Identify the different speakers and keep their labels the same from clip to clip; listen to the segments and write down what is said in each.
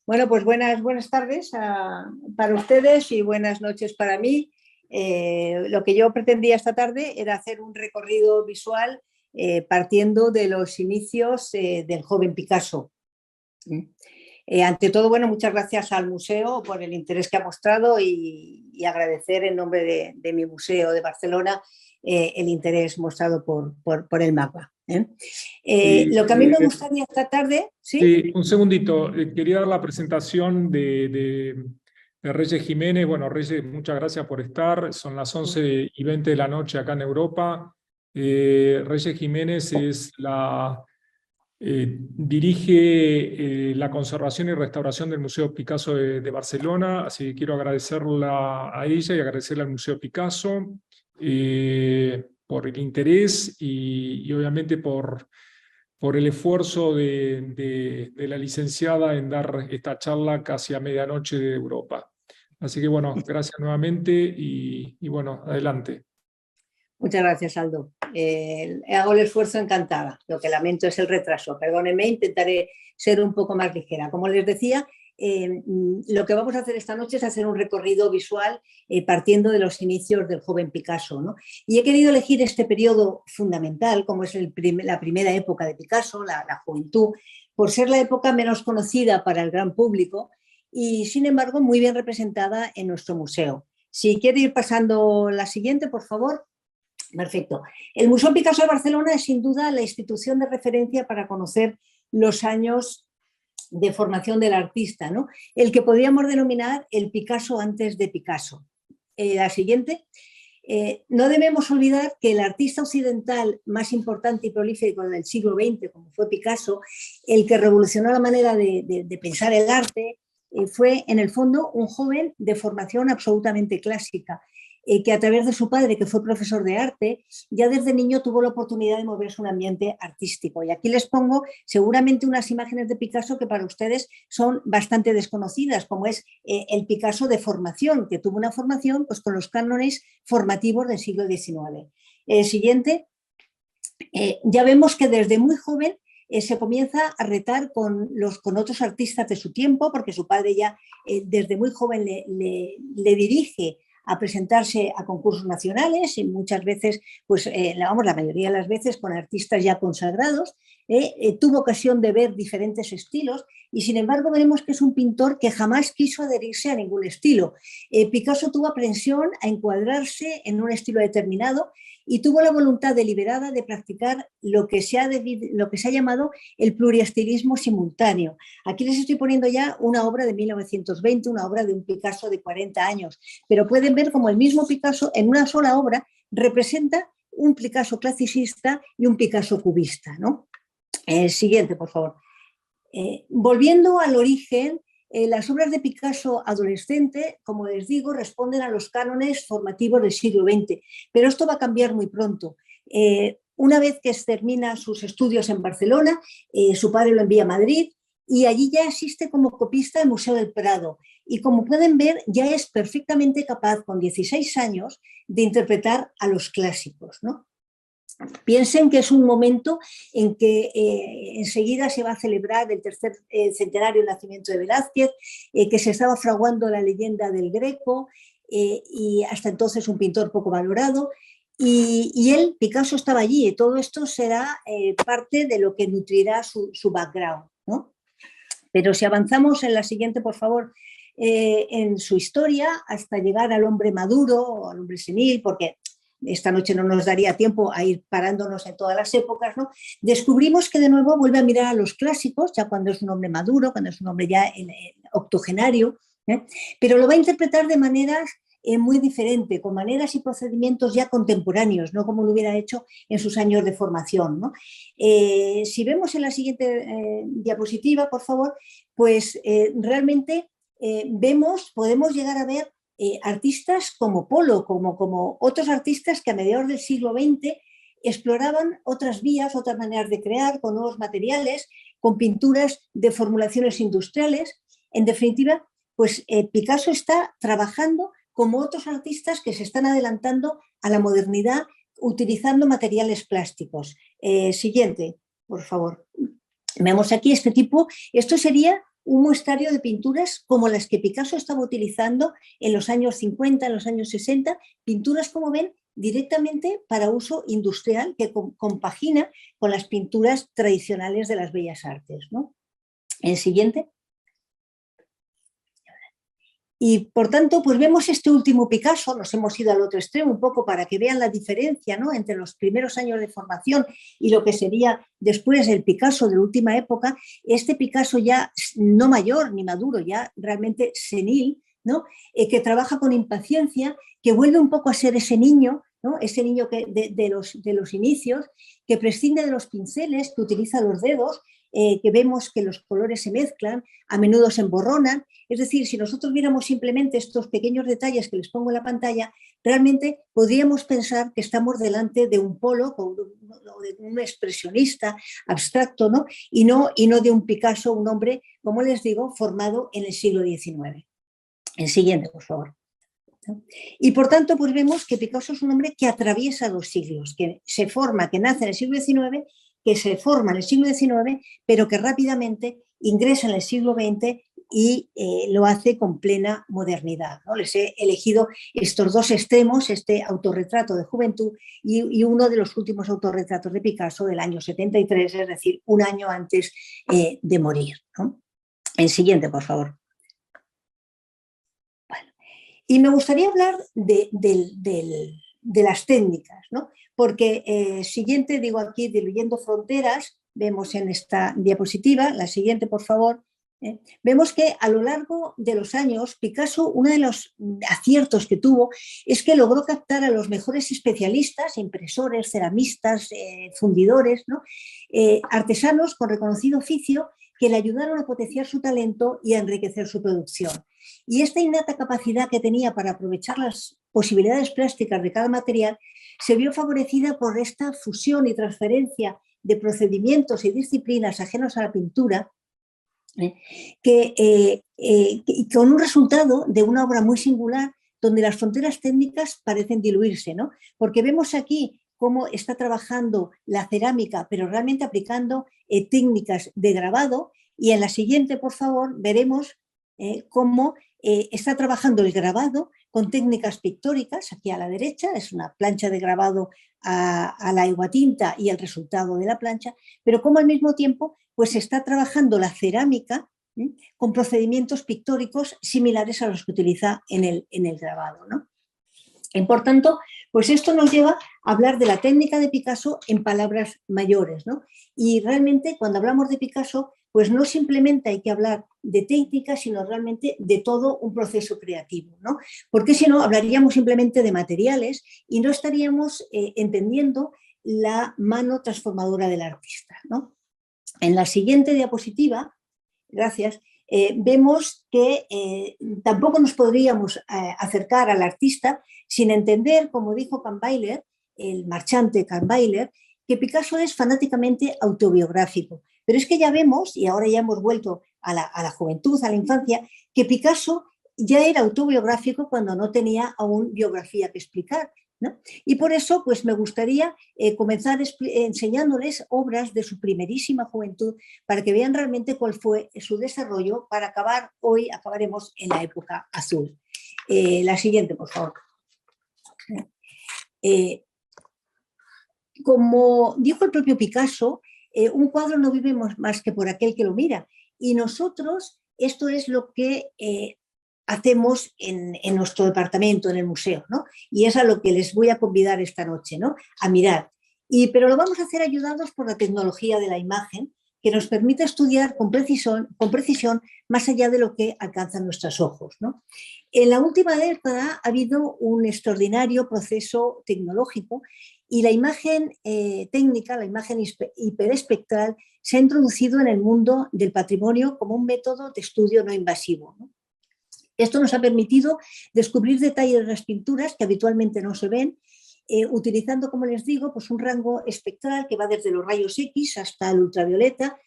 Speaker 1: Bueno, pues buenas tardes para ustedes y buenas noches para mí. Lo que yo pretendía esta tarde era hacer un recorrido visual partiendo de los inicios del joven Picasso. Ante todo, bueno, muchas gracias al museo por el interés que ha mostrado y agradecer en nombre de mi museo de Barcelona el interés mostrado por el mapa. Lo que a mí me gustaría esta tarde...
Speaker 2: Sí, un segundito. Quería dar la presentación de Reyes Jiménez. Bueno, Reyes, muchas gracias por estar. Son las 11:20 de la noche acá en Europa. Reyes Jiménez dirige la conservación y restauración del Museo Picasso de Barcelona, así que quiero agradecerla a ella y agradecerle al Museo Picasso por el interés y obviamente por el esfuerzo de la licenciada en dar esta charla casi a medianoche de Europa. Así que bueno, gracias nuevamente y bueno, adelante.
Speaker 1: Muchas gracias, Aldo. Hago el esfuerzo encantada. Lo que lamento es el retraso. Perdónenme, intentaré ser un poco más ligera. Como les decía, lo que vamos a hacer esta noche es hacer un recorrido visual partiendo de los inicios del joven Picasso, ¿no? Y he querido elegir este periodo fundamental, como es la primera época de Picasso, la juventud, por ser la época menos conocida para el gran público y, sin embargo, muy bien representada en nuestro museo. Si quiere ir pasando la siguiente, por favor. Perfecto. El Museo Picasso de Barcelona es sin duda la institución de referencia para conocer los años de formación del artista, ¿no? El que podríamos denominar el Picasso antes de Picasso. La siguiente. No debemos olvidar que el artista occidental más importante y prolífico del siglo XX, como fue Picasso, el que revolucionó la manera de pensar el arte, fue en el fondo un joven de formación absolutamente clásica, que a través de su padre, que fue profesor de arte, ya desde niño tuvo la oportunidad de moverse en un ambiente artístico. Y aquí les pongo seguramente unas imágenes de Picasso que para ustedes son bastante desconocidas, como es el Picasso de formación, que tuvo una formación pues, con los cánones formativos del siglo XIX. Siguiente. Ya vemos que desde muy joven se comienza a retar con otros artistas de su tiempo, porque su padre ya desde muy joven le dirige a presentarse a concursos nacionales y muchas veces, pues la mayoría de las veces con artistas ya consagrados. Tuvo ocasión de ver diferentes estilos y sin embargo veremos que es un pintor que jamás quiso adherirse a ningún estilo. Picasso tuvo aprensión a encuadrarse en un estilo determinado y tuvo la voluntad deliberada de practicar lo que se ha llamado el pluriestilismo simultáneo. Aquí les estoy poniendo ya una obra de 1920, una obra de un Picasso de 40 años, pero pueden ver como el mismo Picasso en una sola obra representa un Picasso clasicista y un Picasso cubista, ¿no? Siguiente, por favor. Volviendo al origen, las obras de Picasso adolescente, como les digo, responden a los cánones formativos del siglo XX, pero esto va a cambiar muy pronto. Una vez que termina sus estudios en Barcelona, su padre lo envía a Madrid y allí ya asiste como copista al Museo del Prado. Y como pueden ver, ya es perfectamente capaz, con 16 años, de interpretar a los clásicos, ¿no? Piensen que es un momento en que enseguida se va a celebrar el tercer centenario del nacimiento de Velázquez, que se estaba fraguando la leyenda del Greco y hasta entonces un pintor poco valorado. Y él, Picasso, estaba allí y todo esto será parte de lo que nutrirá su background, ¿no? Pero si avanzamos en la siguiente, por favor, en su historia hasta llegar al hombre maduro o al hombre senil, porque esta noche no nos daría tiempo a ir parándonos en todas las épocas, ¿no? Descubrimos que de nuevo vuelve a mirar a los clásicos, ya cuando es un hombre maduro, cuando es un hombre ya octogenario, pero lo va a interpretar de maneras muy diferentes, con maneras y procedimientos ya contemporáneos, no como lo hubiera hecho en sus años de formación, ¿no? Si vemos en la siguiente diapositiva, por favor, pues realmente podemos llegar a ver artistas como Polo, como otros artistas que a mediados del siglo XX exploraban otras vías, otras maneras de crear, con nuevos materiales, con pinturas de formulaciones industriales. En definitiva, pues Picasso está trabajando como otros artistas que se están adelantando a la modernidad utilizando materiales plásticos. Siguiente, por favor. Vemos aquí este tipo, esto sería un muestrario de pinturas como las que Picasso estaba utilizando en los años 50, en los años 60, pinturas, como ven, directamente para uso industrial que compagina con las pinturas tradicionales de las bellas artes, ¿no? El siguiente. Y por tanto, pues vemos este último Picasso, nos hemos ido al otro extremo un poco para que vean la diferencia, ¿no?, entre los primeros años de formación y lo que sería después el Picasso de la última época. Este Picasso ya no mayor ni maduro, ya realmente senil, ¿no?, que trabaja con impaciencia, que vuelve un poco a ser ese niño, ¿no?, ese niño que de los inicios, que prescinde de los pinceles, que utiliza los dedos, que vemos que los colores se mezclan, a menudo se emborronan. Es decir, si nosotros viéramos simplemente estos pequeños detalles que les pongo en la pantalla, realmente podríamos pensar que estamos delante de un polo o de un expresionista abstracto, ¿no? Y no de un Picasso, un hombre, como les digo, formado en el siglo XIX. El siguiente, por favor. Y por tanto, pues vemos que Picasso es un hombre que atraviesa los siglos, que se forma, que nace en el siglo XIX, que se forma en el siglo XIX, pero que rápidamente ingresa en el siglo XX y lo hace con plena modernidad, ¿no? Les he elegido estos dos extremos, este autorretrato de juventud y uno de los últimos autorretratos de Picasso del año 73, es decir, un año antes de morir, ¿no? El siguiente, por favor. Bueno, y me gustaría hablar de las técnicas, ¿no? Porque siguiente, digo aquí, diluyendo fronteras, vemos en esta diapositiva, la siguiente, por favor. Vemos que a lo largo de los años, Picasso, uno de los aciertos que tuvo es que logró captar a los mejores especialistas, impresores, ceramistas, fundidores, ¿no?, artesanos con reconocido oficio, que le ayudaron a potenciar su talento y a enriquecer su producción. Y esta innata capacidad que tenía para aprovechar las posibilidades plásticas de cada material se vio favorecida por esta fusión y transferencia de procedimientos y disciplinas ajenos a la pintura, con un resultado de una obra muy singular donde las fronteras técnicas parecen diluirse, ¿no? Porque vemos aquí cómo está trabajando la cerámica, pero realmente aplicando técnicas de grabado, y en la siguiente, por favor, veremos cómo está trabajando el grabado con técnicas pictóricas. Aquí a la derecha es una plancha de grabado a la aguatinta y el resultado de la plancha, pero cómo al mismo tiempo pues está trabajando la cerámica con procedimientos pictóricos similares a los que utiliza en el grabado, ¿no? Y por tanto, pues esto nos lleva a hablar de la técnica de Picasso en palabras mayores, ¿no? Y realmente cuando hablamos de Picasso, pues no simplemente hay que hablar de técnica, sino realmente de todo un proceso creativo, ¿no? Porque si no, hablaríamos simplemente de materiales y no estaríamos entendiendo la mano transformadora del artista, ¿no? En la siguiente diapositiva, gracias, vemos que tampoco nos podríamos acercar al artista sin entender, como dijo Kahnweiler, el marchante Kahnweiler, que Picasso es fanáticamente autobiográfico. Pero es que ya vemos, y ahora ya hemos vuelto a la juventud, a la infancia, que Picasso ya era autobiográfico cuando no tenía aún biografía que explicar, ¿no? Y por eso pues me gustaría comenzar enseñándoles obras de su primerísima juventud para que vean realmente cuál fue su desarrollo para acabar, hoy acabaremos en la época azul. La siguiente, por favor. Como dijo el propio Picasso, un cuadro no vive más que por aquel que lo mira, y nosotros esto es lo que hacemos en nuestro departamento, en el museo, ¿no? Y es a lo que les voy a convidar esta noche, ¿no? A mirar. Pero lo vamos a hacer ayudados por la tecnología de la imagen, que nos permite estudiar con precisión más allá de lo que alcanzan nuestros ojos, ¿no? En la última década ha habido un extraordinario proceso tecnológico y la imagen técnica, la imagen hiperespectral, se ha introducido en el mundo del patrimonio como un método de estudio no invasivo, ¿no? Esto nos ha permitido descubrir detalles de las pinturas que habitualmente no se ven, utilizando, como les digo, pues un rango espectral que va desde los rayos X hasta el ultravioleta,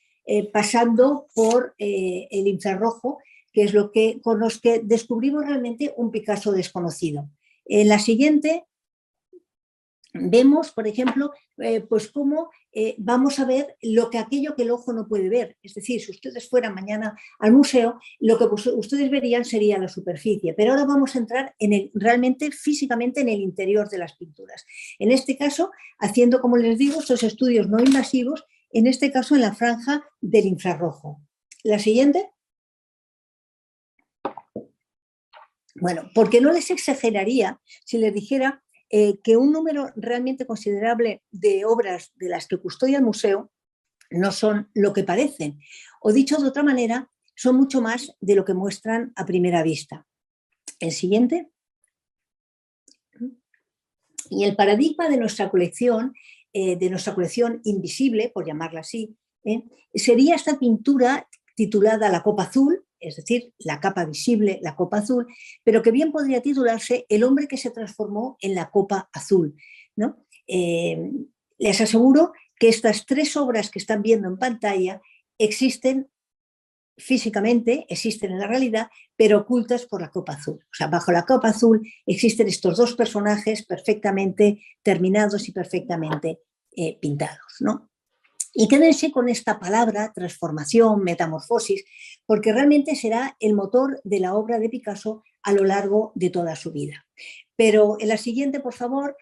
Speaker 1: pasando por el infrarrojo, que es con los que descubrimos realmente un Picasso desconocido. En la siguiente vemos, por ejemplo, pues cómo vamos a ver aquello que el ojo no puede ver. Es decir, si ustedes fueran mañana al museo, lo que ustedes verían sería la superficie, pero ahora vamos a entrar realmente físicamente en el interior de las pinturas. En este caso, haciendo, como les digo, estos estudios no invasivos, en este caso en la franja del infrarrojo. La siguiente. Bueno, porque no les exageraría si les dijera que un número realmente considerable de obras de las que custodia el museo no son lo que parecen, o dicho de otra manera, son mucho más de lo que muestran a primera vista. El siguiente. Y el paradigma de nuestra colección invisible, por llamarla así, sería esta pintura titulada La Copa Azul, es decir, la capa visible, la copa azul, pero que bien podría titularse El hombre que se transformó en la copa azul, ¿no? Les aseguro que estas tres obras que están viendo en pantalla existen físicamente, existen en la realidad, pero ocultas por la copa azul. O sea, bajo la copa azul existen estos dos personajes perfectamente terminados y perfectamente pintados, ¿no? Y quédense con esta palabra, transformación, metamorfosis, porque realmente será el motor de la obra de Picasso a lo largo de toda su vida. Pero en la siguiente, por favor,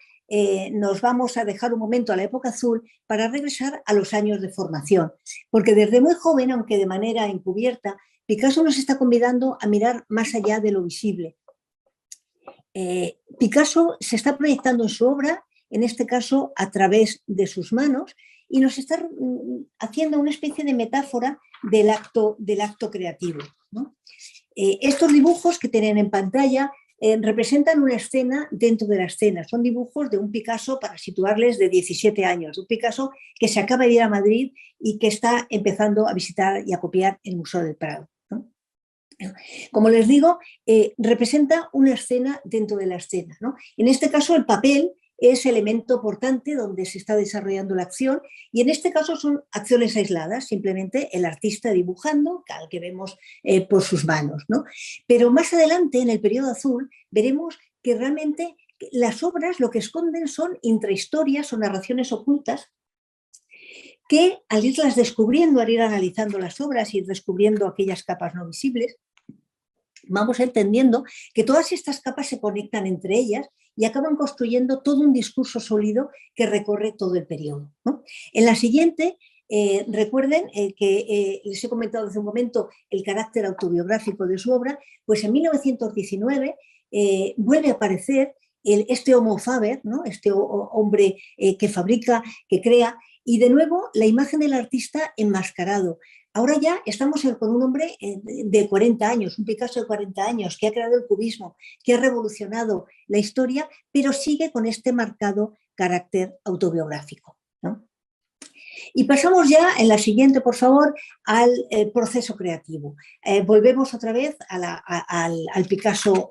Speaker 1: nos vamos a dejar un momento a la época azul para regresar a los años de formación, porque desde muy joven, aunque de manera encubierta, Picasso nos está convidando a mirar más allá de lo visible. Picasso se está proyectando en su obra, en este caso a través de sus manos, y nos está haciendo una especie de metáfora del acto creativo, ¿no? Estos dibujos que tienen en pantalla representan una escena dentro de la escena. Son dibujos de un Picasso, para situarles, de 17 años. Un Picasso que se acaba de ir a Madrid y que está empezando a visitar y a copiar el Museo del Prado, ¿no? Como les digo, representa una escena dentro de la escena, ¿no? En este caso, el papel es elemento portante donde se está desarrollando la acción, y en este caso son acciones aisladas, simplemente el artista dibujando, al que vemos por sus manos, ¿no? Pero más adelante, en el periodo azul, veremos que realmente las obras lo que esconden son intrahistorias o narraciones ocultas que, al irlas descubriendo, al ir analizando las obras y ir descubriendo aquellas capas no visibles, vamos entendiendo que todas estas capas se conectan entre ellas y acaban construyendo todo un discurso sólido que recorre todo el periodo, ¿no? En la siguiente, recuerden que les he comentado hace un momento el carácter autobiográfico de su obra, pues en 1919 vuelve a aparecer este Homo Faber, ¿no? Este hombre que fabrica, que crea, y de nuevo la imagen del artista enmascarado. Ahora ya estamos con un hombre de 40 años, un Picasso de 40 años, que ha creado el cubismo, que ha revolucionado la historia, pero sigue con este marcado carácter autobiográfico, ¿no? Y pasamos ya, en la siguiente, por favor, al proceso creativo. Volvemos otra vez al Picasso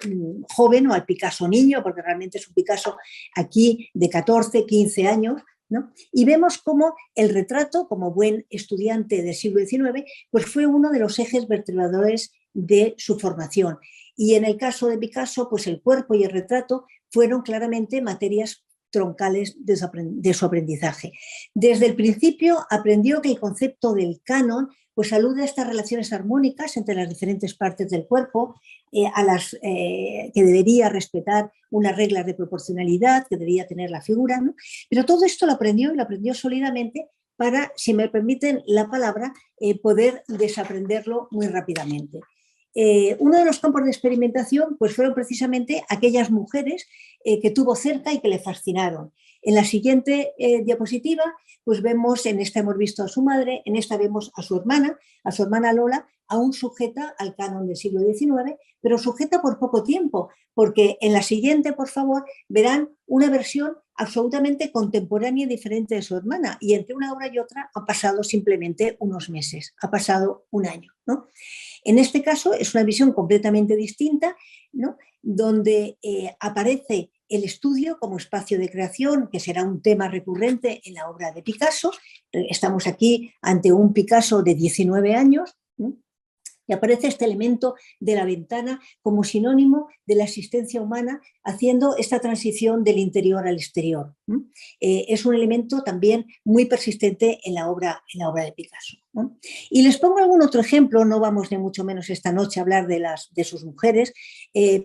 Speaker 1: joven o al Picasso niño, porque realmente es un Picasso aquí de 14, 15 años, ¿no? Y vemos cómo el retrato, como buen estudiante del siglo XIX, pues fue uno de los ejes vertebradores de su formación. Y en el caso de Picasso, pues el cuerpo y el retrato fueron claramente materias troncales de su aprendizaje. Desde el principio aprendió que el concepto del canon pues alude a estas relaciones armónicas entre las diferentes partes del cuerpo, que debería respetar unas reglas de proporcionalidad, que debería tener la figura, ¿no? Pero todo esto lo aprendió, y lo aprendió sólidamente para, si me permiten la palabra, poder desaprenderlo muy rápidamente. Uno de los campos de experimentación pues fueron precisamente aquellas mujeres que tuvo cerca y que le fascinaron. En la siguiente diapositiva, pues vemos, en esta hemos visto a su madre, en esta vemos a su hermana Lola, aún sujeta al canon del siglo XIX, pero sujeta por poco tiempo, porque en la siguiente, por favor, verán una versión absolutamente contemporánea y diferente de su hermana, y entre una obra y otra ha pasado simplemente unos meses, ha pasado un año, ¿no? En este caso es una visión completamente distinta, ¿no? Donde aparece el estudio como espacio de creación, que será un tema recurrente en la obra de Picasso. Estamos aquí ante un Picasso de 19 años, ¿no? Y aparece este elemento de la ventana como sinónimo de la existencia humana, haciendo esta transición del interior al exterior. Es un elemento también muy persistente en la obra de Picasso, ¿no? Y les pongo algún otro ejemplo, no vamos ni mucho menos esta noche a hablar de sus mujeres,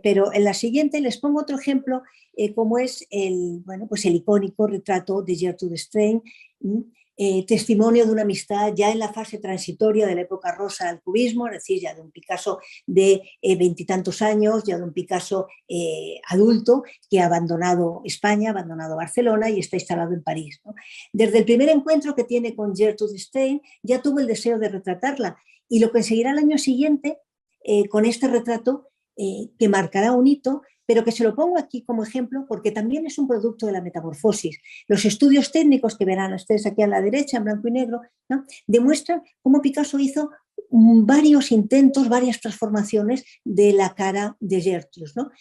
Speaker 1: pero en la siguiente les pongo otro ejemplo, como es el icónico retrato de Gertrude Stein, testimonio de una amistad ya en la fase transitoria de la época rosa al cubismo, es decir, ya de un Picasso de 20 años, ya de un Picasso adulto que ha abandonado España, ha abandonado Barcelona y está instalado en París, ¿no? Desde el primer encuentro que tiene con Gertrude Stein ya tuvo el deseo de retratarla y lo conseguirá el año siguiente con este retrato que marcará un hito, pero que se lo pongo aquí como ejemplo porque también es un producto de la metamorfosis. Los estudios técnicos que verán ustedes aquí a la derecha, en blanco y negro, ¿no?, demuestran cómo Picasso hizo varios intentos, varias transformaciones de la cara de Gertrude, ¿no?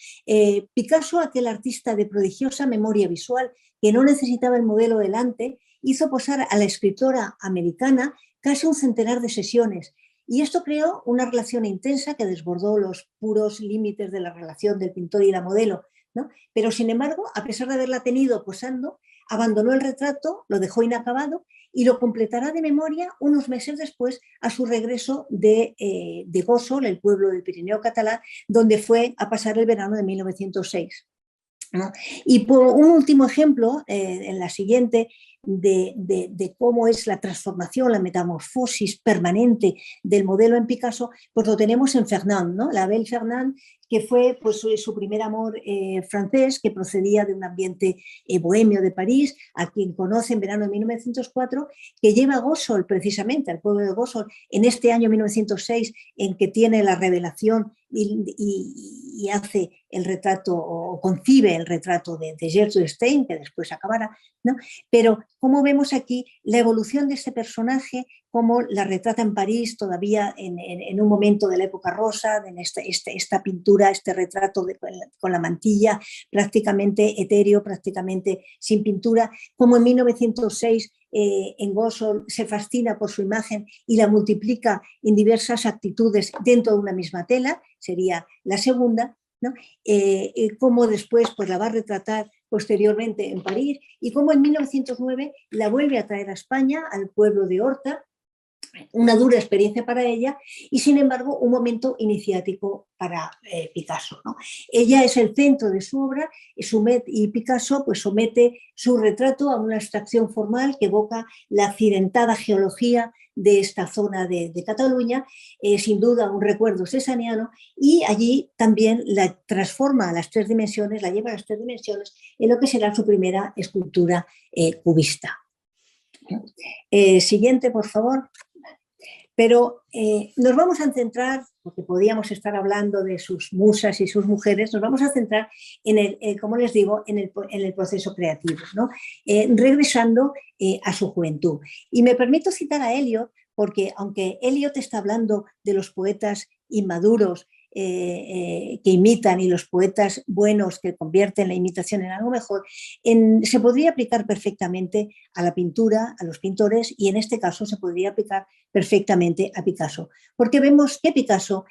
Speaker 1: Picasso, aquel artista de prodigiosa memoria visual que no necesitaba el modelo delante, hizo posar a la escritora americana casi un centenar de sesiones. Y esto creó una relación intensa que desbordó los puros límites de la relación del pintor y la modelo, ¿no? Pero, sin embargo, a pesar de haberla tenido posando, abandonó el retrato, lo dejó inacabado y lo completará de memoria unos meses después a su regreso de Gósol, el pueblo del Pirineo catalán, donde fue a pasar el verano de 1906. ¿No? Y por un último ejemplo, en la siguiente, de cómo es la transformación, la metamorfosis permanente del modelo en Picasso, pues lo tenemos en Fernand, ¿no? La Belle Fernand, que fue pues, su primer amor francés, que procedía de un ambiente bohemio de París, a quien conoce en verano de 1904, que lleva a Gósol, precisamente, al pueblo de Gósol, en este año 1906, en que tiene la revelación y hace el retrato, o concibe el retrato de Gertrude Stein, que después acabará, ¿no? Pero como vemos aquí la evolución de este personaje, cómo la retrata en París todavía en un momento de la época rosa, en esta pintura, este retrato con la mantilla prácticamente etéreo, prácticamente sin pintura, como en 1906 en Gósol se fascina por su imagen y la multiplica en diversas actitudes dentro de una misma tela, sería la segunda, ¿no? Cómo después pues, la va a retratar posteriormente en París y cómo en 1909 la vuelve a traer a España, al pueblo de Horta, una dura experiencia para ella y sin embargo un momento iniciático para Picasso, ¿no? Ella es el centro de su obra y Picasso pues, somete su retrato a una abstracción formal que evoca la accidentada geología de esta zona de Cataluña, sin duda un recuerdo cesaniano, y allí también la transforma a las 3 dimensiones, la lleva a las 3 dimensiones en lo que será su primera escultura cubista. Siguiente, por favor. Pero nos vamos a centrar, porque podíamos estar hablando de sus musas y sus mujeres, nos vamos a centrar como les digo, en el proceso creativo, ¿no? Regresando a su juventud. Y me permito citar a Eliot, porque aunque Eliot está hablando de los poetas inmaduros que imitan y los poetas buenos que convierten la imitación en algo mejor, se podría aplicar perfectamente a la pintura, a los pintores, y en este caso se podría aplicar perfectamente a Picasso, porque vemos que Picasso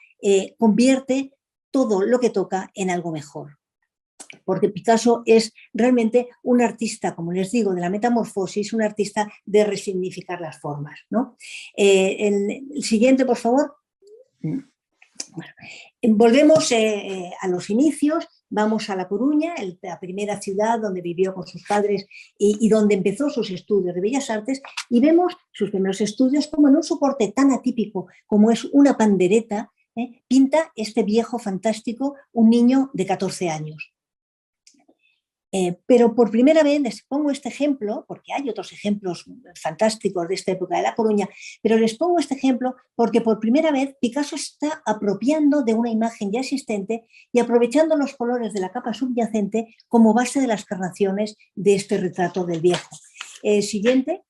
Speaker 1: convierte todo lo que toca en algo mejor. Porque Picasso es realmente un artista, como les digo, de la metamorfosis, un artista de resignificar las formas, ¿no? El siguiente, por favor. Bueno, volvemos a los inicios, vamos a La Coruña, la primera ciudad donde vivió con sus padres y donde empezó sus estudios de Bellas Artes, y vemos sus primeros estudios como en un soporte tan atípico como es una pandereta, pinta este viejo fantástico, un niño de 14 años. Pero por primera vez les pongo este ejemplo, porque hay otros ejemplos fantásticos de esta época de La Coruña, pero les pongo este ejemplo porque por primera vez Picasso está apropiando de una imagen ya existente y aprovechando los colores de la capa subyacente como base de las carnaciones de este retrato del viejo. Siguiente.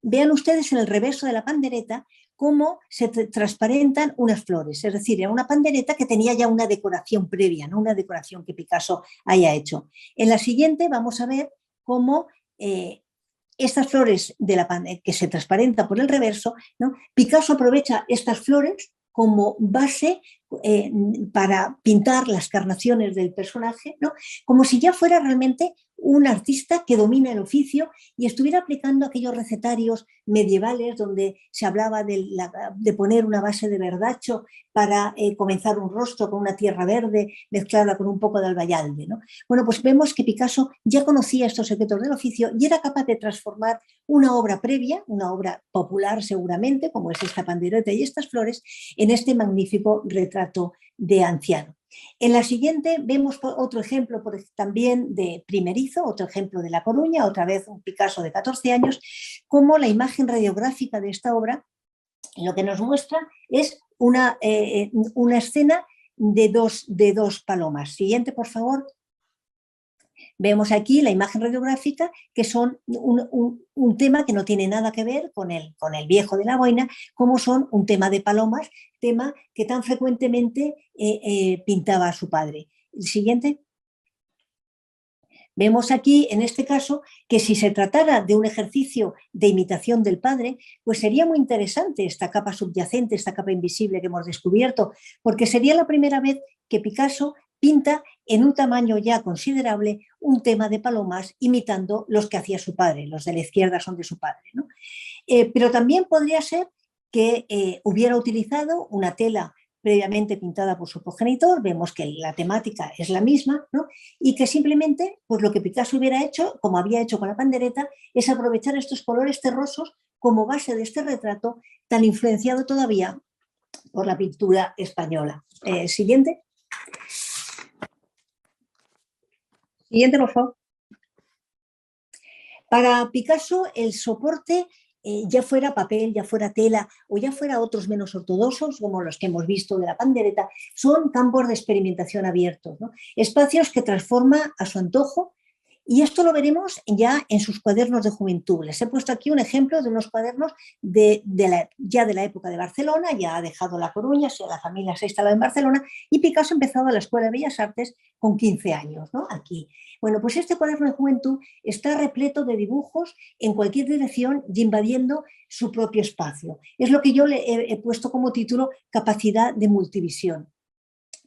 Speaker 1: Vean ustedes en el reverso de la pandereta cómo se transparentan unas flores, es decir, era una pandereta que tenía ya una decoración previa, no una decoración que Picasso haya hecho. En la siguiente vamos a ver cómo estas flores que se transparentan por el reverso, ¿no? Picasso aprovecha estas flores como base para pintar las carnaciones del personaje, ¿no? Como si ya fuera realmente un artista que domina el oficio y estuviera aplicando aquellos recetarios medievales donde se hablaba de poner una base de verdacho para comenzar un rostro con una tierra verde mezclada con un poco de albayalde, ¿no? Bueno, pues vemos que Picasso ya conocía estos secretos del oficio y era capaz de transformar una obra previa, una obra popular seguramente, como es esta pandereta y estas flores, en este magnífico retrato de anciano. En la siguiente vemos otro ejemplo también de primerizo, otro ejemplo de La Coruña, otra vez un Picasso de 14 años, como la imagen radiográfica de esta obra lo que nos muestra es una escena de dos palomas. Siguiente, por favor. Vemos aquí la imagen radiográfica, que son un tema que no tiene nada que ver con el viejo de la boina, como son un tema de palomas, tema que tan frecuentemente pintaba a su padre. El siguiente. Vemos aquí, en este caso, que si se tratara de un ejercicio de imitación del padre, pues sería muy interesante esta capa subyacente, esta capa invisible que hemos descubierto, porque sería la primera vez que Picasso pinta en un tamaño ya considerable un tema de palomas imitando los que hacía su padre, los de la izquierda son de su padre, ¿no? Pero también podría ser que hubiera utilizado una tela previamente pintada por su progenitor, vemos que la temática es la misma, ¿no? Y que simplemente, pues lo que Picasso hubiera hecho, como había hecho con la pandereta, es aprovechar estos colores terrosos como base de este retrato tan influenciado todavía por la pintura española. Siguiente. Siguiente, por favor. Para Picasso, el soporte, ya fuera papel, ya fuera tela o ya fuera otros menos ortodoxos, como los que hemos visto de la pandereta, son campos de experimentación abiertos, ¿no? Espacios que transforma a su antojo. Y esto lo veremos ya en sus cuadernos de juventud. Les he puesto aquí un ejemplo de unos cuadernos ya de la época de Barcelona, ya ha dejado La Coruña, la familia se ha instalado en Barcelona y Picasso ha empezado a la Escuela de Bellas Artes con 15 años, ¿no? Aquí. Bueno, pues este cuaderno de juventud está repleto de dibujos en cualquier dirección y invadiendo su propio espacio. Es lo que yo le he puesto como título capacidad de multivisión,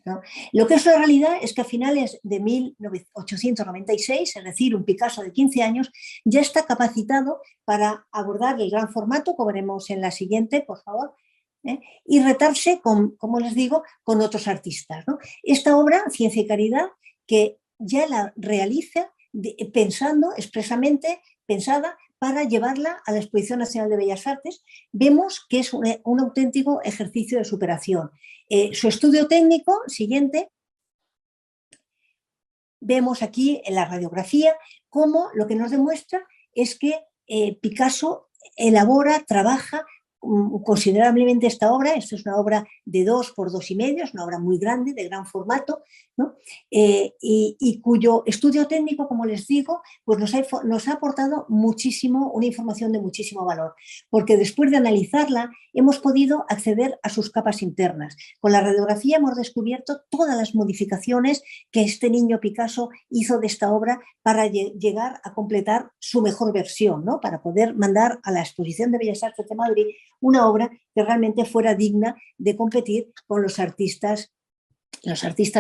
Speaker 1: ¿no? Lo que es la realidad es que a finales de 1896, es decir, un Picasso de 15 años, ya está capacitado para abordar el gran formato, como veremos en la siguiente, por favor, y retarse, como les digo, con otros artistas, ¿no? Esta obra, Ciencia y Caridad, que ya la realiza pensando expresamente, pensada para llevarla a la Exposición Nacional de Bellas Artes, vemos que es un auténtico ejercicio de superación. Su estudio técnico, siguiente, vemos aquí en la radiografía cómo lo que nos demuestra es que Picasso elabora, trabaja considerablemente esta obra. Esto es una obra de 2 por 2,5, es una obra muy grande, de gran formato, ¿no? Y cuyo estudio técnico, como les digo, pues nos ha aportado muchísimo, una información de muchísimo valor, porque después de analizarla hemos podido acceder a sus capas internas. Con la radiografía hemos descubierto todas las modificaciones que este niño Picasso hizo de esta obra para llegar a completar su mejor versión, ¿no? Para poder mandar a la Exposición de Bellas Artes de Madrid una obra que realmente fuera digna de competir con los artistas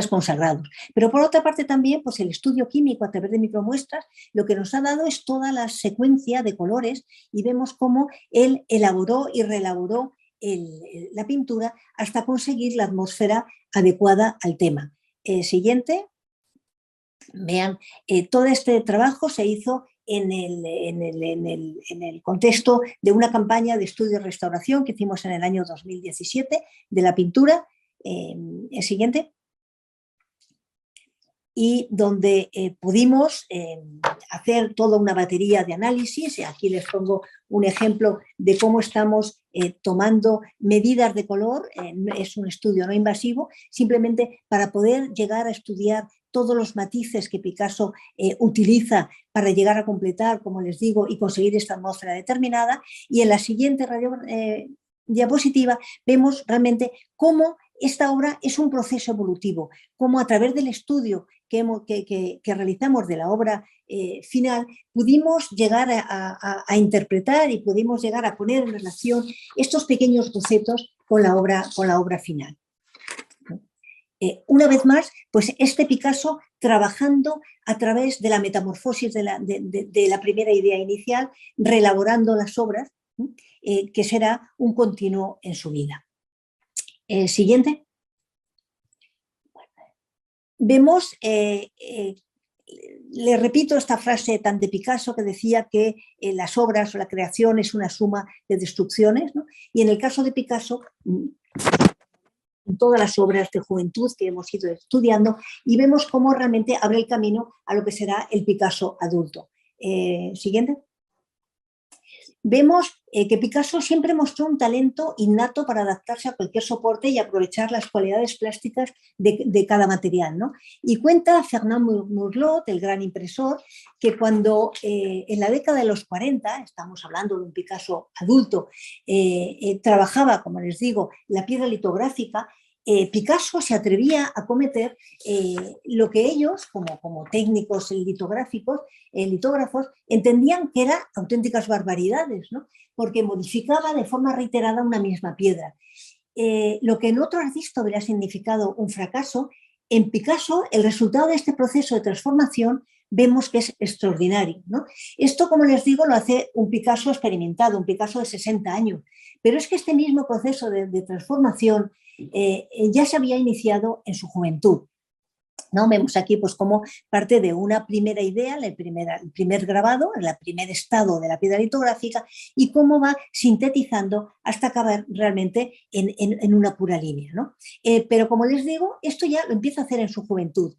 Speaker 1: consagrados. Pero por otra parte también, pues el estudio químico a través de micromuestras lo que nos ha dado es toda la secuencia de colores y vemos cómo él elaboró y reelaboró la pintura hasta conseguir la atmósfera adecuada al tema. Siguiente. Vean, todo este trabajo se hizo en el contexto de una campaña de estudio y restauración que hicimos en el año 2017 de la pintura. El siguiente. Y donde pudimos hacer toda una batería de análisis. Aquí les pongo un ejemplo de cómo estamos tomando medidas de color. Es un estudio no invasivo, simplemente para poder llegar a estudiar todos los matices que Picasso utiliza para llegar a completar, como les digo, y conseguir esta atmósfera determinada. Y en la siguiente diapositiva vemos realmente cómo esta obra es un proceso evolutivo, cómo a través del estudio que realizamos de la obra final, pudimos llegar a interpretar y pudimos llegar a poner en relación estos pequeños bocetos con la obra final. Una vez más, pues este Picasso trabajando a través de la metamorfosis de la primera idea inicial, reelaborando las obras, que será un continuo en su vida. Siguiente. Vemos, le repito esta frase tan de Picasso que decía que las obras o la creación es una suma de destrucciones, ¿no? Y en el caso de Picasso, en todas las obras de juventud que hemos ido estudiando, y vemos cómo realmente abre el camino a lo que será el Picasso adulto. Siguiente. Vemos que Picasso siempre mostró un talento innato para adaptarse a cualquier soporte y aprovechar las cualidades plásticas de cada material, ¿no? Y cuenta Fernand Murlot, el gran impresor, que cuando en la década de los 40, estamos hablando de un Picasso adulto, trabajaba, como les digo, la piedra litográfica, Picasso se atrevía a cometer lo que ellos, como técnicos litógrafos, entendían que eran auténticas barbaridades, ¿no? Porque modificaba de forma reiterada una misma piedra. Lo que en otro artista hubiera significado un fracaso, en Picasso el resultado de este proceso de transformación vemos que es extraordinario, ¿no? Esto, como les digo, lo hace un Picasso experimentado, un Picasso de 60 años, pero es que este mismo proceso de transformación ya se había iniciado en su juventud, ¿no? Vemos aquí pues como parte de una primera idea, el primer grabado, el primer estado de la piedra litográfica, y cómo va sintetizando hasta acabar realmente en una pura línea, ¿no? Pero como les digo, esto ya lo empieza a hacer en su juventud.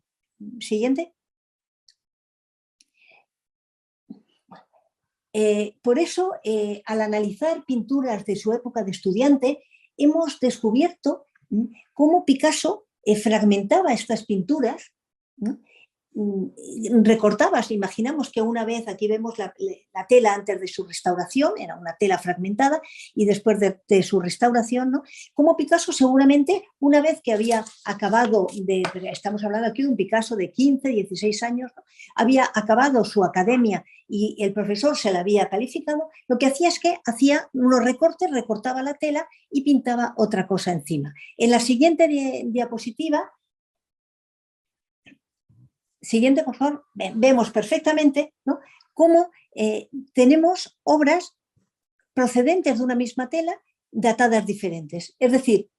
Speaker 1: Siguiente. Por eso, al analizar pinturas de su época de estudiante, hemos descubierto cómo Picasso fragmentaba estas pinturas, ¿no? Recortaba, imaginamos que una vez, aquí vemos la tela antes de su restauración, era una tela fragmentada, y después de su restauración, ¿no? Como Picasso seguramente, una vez que había acabado, estamos hablando aquí de un Picasso de 15, 16 años, ¿no? Había acabado su academia y el profesor se la había calificado, lo que hacía es que hacía unos recortes, recortaba la tela y pintaba otra cosa encima. En la siguiente diapositiva, siguiente, por favor, vemos perfectamente, ¿no? Cómo tenemos obras procedentes de una misma tela, datadas diferentes. Es decir,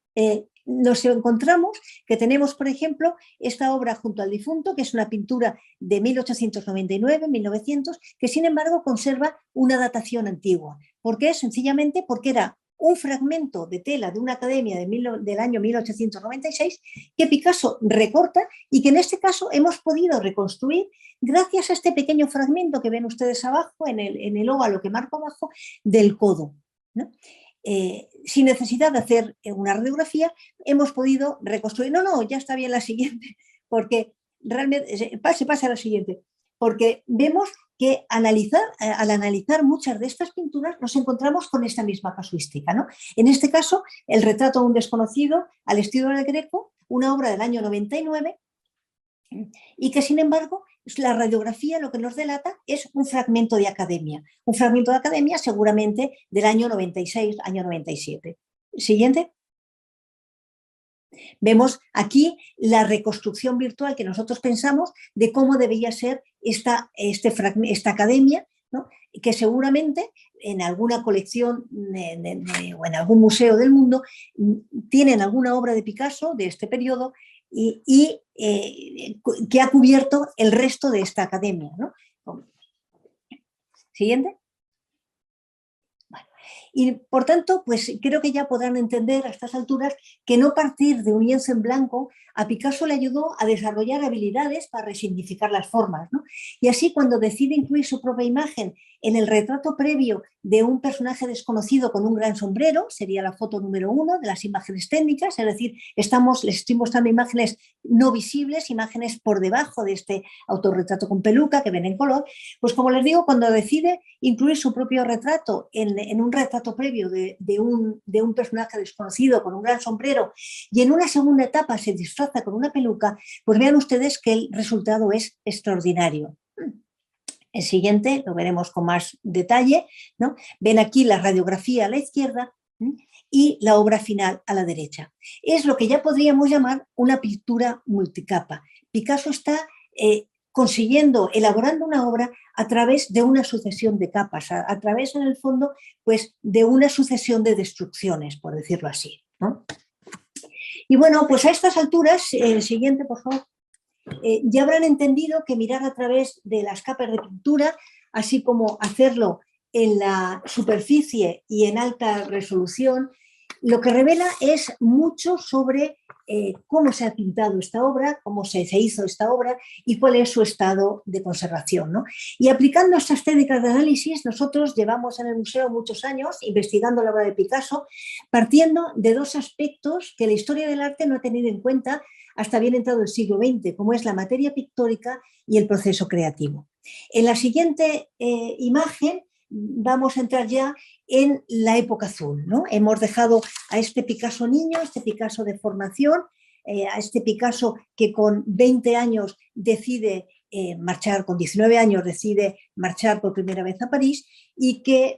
Speaker 1: nos encontramos que tenemos, por ejemplo, esta obra Junto al difunto, que es una pintura de 1899, 1900, que sin embargo conserva una datación antigua. ¿Por qué? Sencillamente porque era un fragmento de tela de una academia del año 1896 que Picasso recorta y que en este caso hemos podido reconstruir gracias a este pequeño fragmento que ven ustedes abajo, en el óvalo que marco abajo, del codo, ¿no? Sin necesidad de hacer una radiografía, hemos podido reconstruir. No, ya está bien la siguiente, porque realmente, pasa a la siguiente, porque vemos que al analizar muchas de estas pinturas nos encontramos con esta misma casuística, ¿no? En este caso, el retrato de un desconocido al estilo del Greco, una obra del año 99, y que sin embargo la radiografía lo que nos delata es un fragmento de academia seguramente del año 96, año 97. Siguiente. Vemos aquí la reconstrucción virtual que nosotros pensamos de cómo debería ser esta academia, ¿no? Que seguramente en alguna colección o en algún museo del mundo tienen alguna obra de Picasso de este periodo y que ha cubierto el resto de esta academia, ¿no? Siguiente. Y por tanto, pues creo que ya podrán entender a estas alturas que no partir de un lienzo en blanco a Picasso le ayudó a desarrollar habilidades para resignificar las formas, ¿no? Y así cuando decide incluir su propia imagen en el retrato previo de un personaje desconocido con un gran sombrero, sería la foto número 1 de las imágenes técnicas, es decir, les estoy mostrando imágenes no visibles, imágenes por debajo de este autorretrato con peluca que ven en color, pues como les digo, cuando decide incluir su propio retrato en un retrato foto previo de un personaje desconocido con un gran sombrero y en una segunda etapa se disfraza con una peluca, pues vean ustedes que el resultado es extraordinario. El siguiente lo veremos con más detalle, ¿no? Ven aquí la radiografía a la izquierda y la obra final a la derecha. Es lo que ya podríamos llamar una pintura multicapa. Picasso está consiguiendo, elaborando una obra a través de una sucesión de capas, a través, en el fondo, pues, de una sucesión de destrucciones, por decirlo así, ¿no? Y bueno, pues a estas alturas, el siguiente, por favor. Ya habrán entendido que mirar a través de las capas de pintura, así como hacerlo en la superficie y en alta resolución, lo que revela es mucho sobre cómo se ha pintado esta obra, cómo se hizo esta obra y cuál es su estado de conservación, ¿no? Y aplicando estas técnicas de análisis, nosotros llevamos en el museo muchos años investigando la obra de Picasso, partiendo de dos aspectos que la historia del arte no ha tenido en cuenta hasta bien entrado el siglo XX, como es la materia pictórica y el proceso creativo. En la siguiente imagen vamos a entrar ya en la época azul, ¿no? Hemos dejado a este Picasso niño, este Picasso de formación, a este Picasso que con 20 años decide marchar, con 19 años decide marchar por primera vez a París y que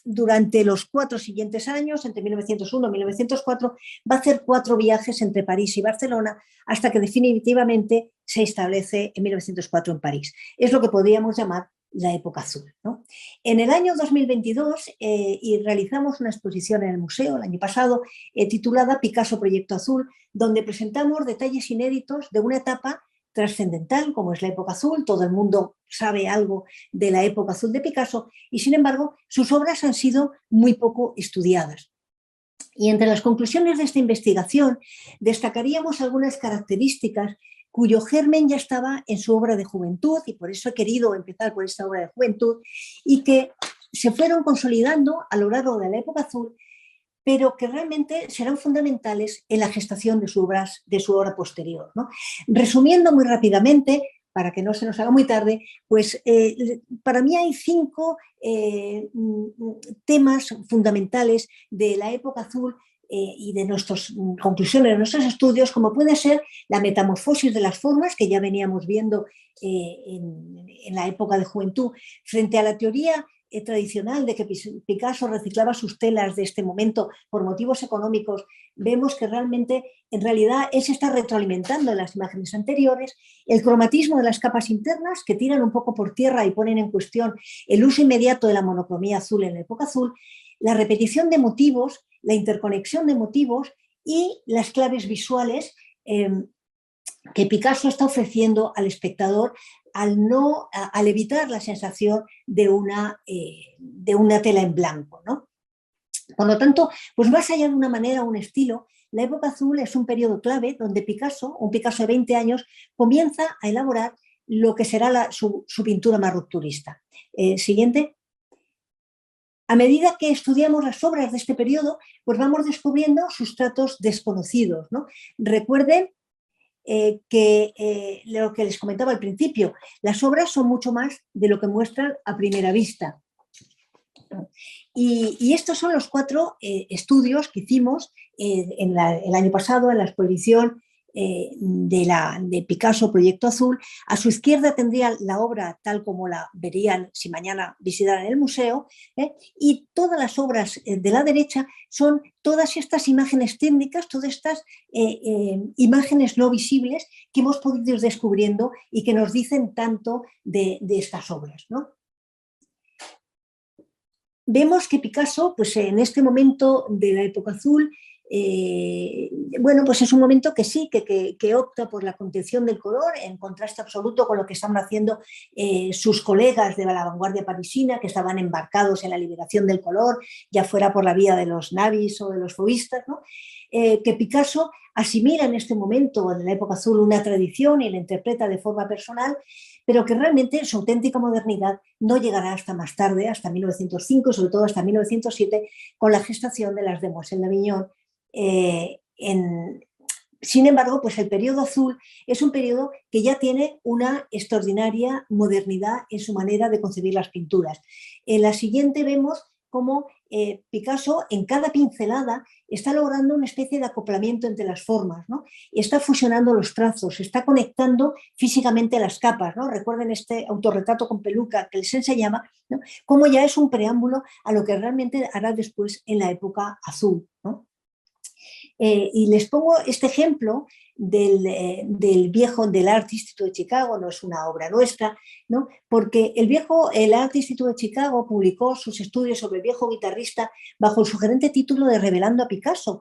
Speaker 1: durante los 4 siguientes años, entre 1901 y 1904, va a hacer 4 viajes entre París y Barcelona hasta que definitivamente se establece en 1904 en París. Es lo que podríamos llamar la época azul, ¿no? En el año 2022 y realizamos una exposición en el museo el año pasado titulada Picasso Proyecto Azul, donde presentamos detalles inéditos de una etapa trascendental como es la época azul. Todo el mundo sabe algo de la época azul de Picasso y sin embargo sus obras han sido muy poco estudiadas. Y entre las conclusiones de esta investigación destacaríamos algunas características cuyo germen ya estaba en su obra de juventud, y por eso he querido empezar por esta obra de juventud, y que se fueron consolidando a lo largo de la época azul, pero que realmente serán fundamentales en la gestación de su obra posterior, ¿no? Resumiendo muy rápidamente, para que no se nos haga muy tarde, pues para mí hay 5 temas fundamentales de la época azul y de nuestras conclusiones, de nuestros estudios, como puede ser la metamorfosis de las formas, que ya veníamos viendo en la época de juventud, frente a la teoría tradicional de que Picasso reciclaba sus telas de este momento por motivos económicos. Vemos que realmente, en realidad, él se está retroalimentando en las imágenes anteriores. El cromatismo de las capas internas, que tiran un poco por tierra y ponen en cuestión el uso inmediato de la monocromía azul en la época azul, la repetición de motivos, la interconexión de motivos y las claves visuales que Picasso está ofreciendo al espectador al evitar la sensación de una tela en blanco, ¿no? Por lo tanto, pues más allá de una manera o un estilo, la época azul es un periodo clave donde Picasso, un Picasso de 20 años, comienza a elaborar lo que será su pintura más rupturista. Siguiente. A medida que estudiamos las obras de este periodo, pues vamos descubriendo sustratos desconocidos, ¿no? Recuerden que lo que les comentaba al principio, las obras son mucho más de lo que muestran a primera vista. Y estos son los 4 estudios que hicimos el año pasado en la exposición de Picasso Proyecto Azul. A su izquierda tendría la obra tal como la verían si mañana visitaran el museo, y todas las obras de la derecha son todas estas imágenes técnicas, todas estas imágenes no visibles que hemos podido ir descubriendo y que nos dicen tanto de estas obras, ¿no? Vemos que Picasso, pues en este momento de la época azul, bueno, pues es un momento que sí, que opta por la contención del color, en contraste absoluto con lo que estaban haciendo sus colegas de la vanguardia parisina, que estaban embarcados en la liberación del color, ya fuera por la vía de los navis o de los fauvistas, ¿no? Que Picasso asimila en este momento, en la época azul, una tradición y la interpreta de forma personal, pero que realmente su auténtica modernidad no llegará hasta más tarde, hasta 1905 y sobre todo hasta 1907, con la gestación de las Demoiselles d'Avignon, sin embargo, pues el periodo azul es un periodo que ya tiene una extraordinaria modernidad en su manera de concebir las pinturas. En la siguiente vemos cómo Picasso en cada pincelada está logrando una especie de acoplamiento entre las formas, ¿no? Está fusionando los trazos, está conectando físicamente las capas, ¿no? Recuerden este autorretrato con peluca que les enseñaba, ¿no? Cómo ya es un preámbulo a lo que realmente hará después en la época azul, ¿no? Y les pongo este ejemplo del Art Institute de Chicago, no es una obra nuestra, ¿no? Porque el Art Institute de Chicago publicó sus estudios sobre el viejo guitarrista bajo el sugerente título de Revelando a Picasso,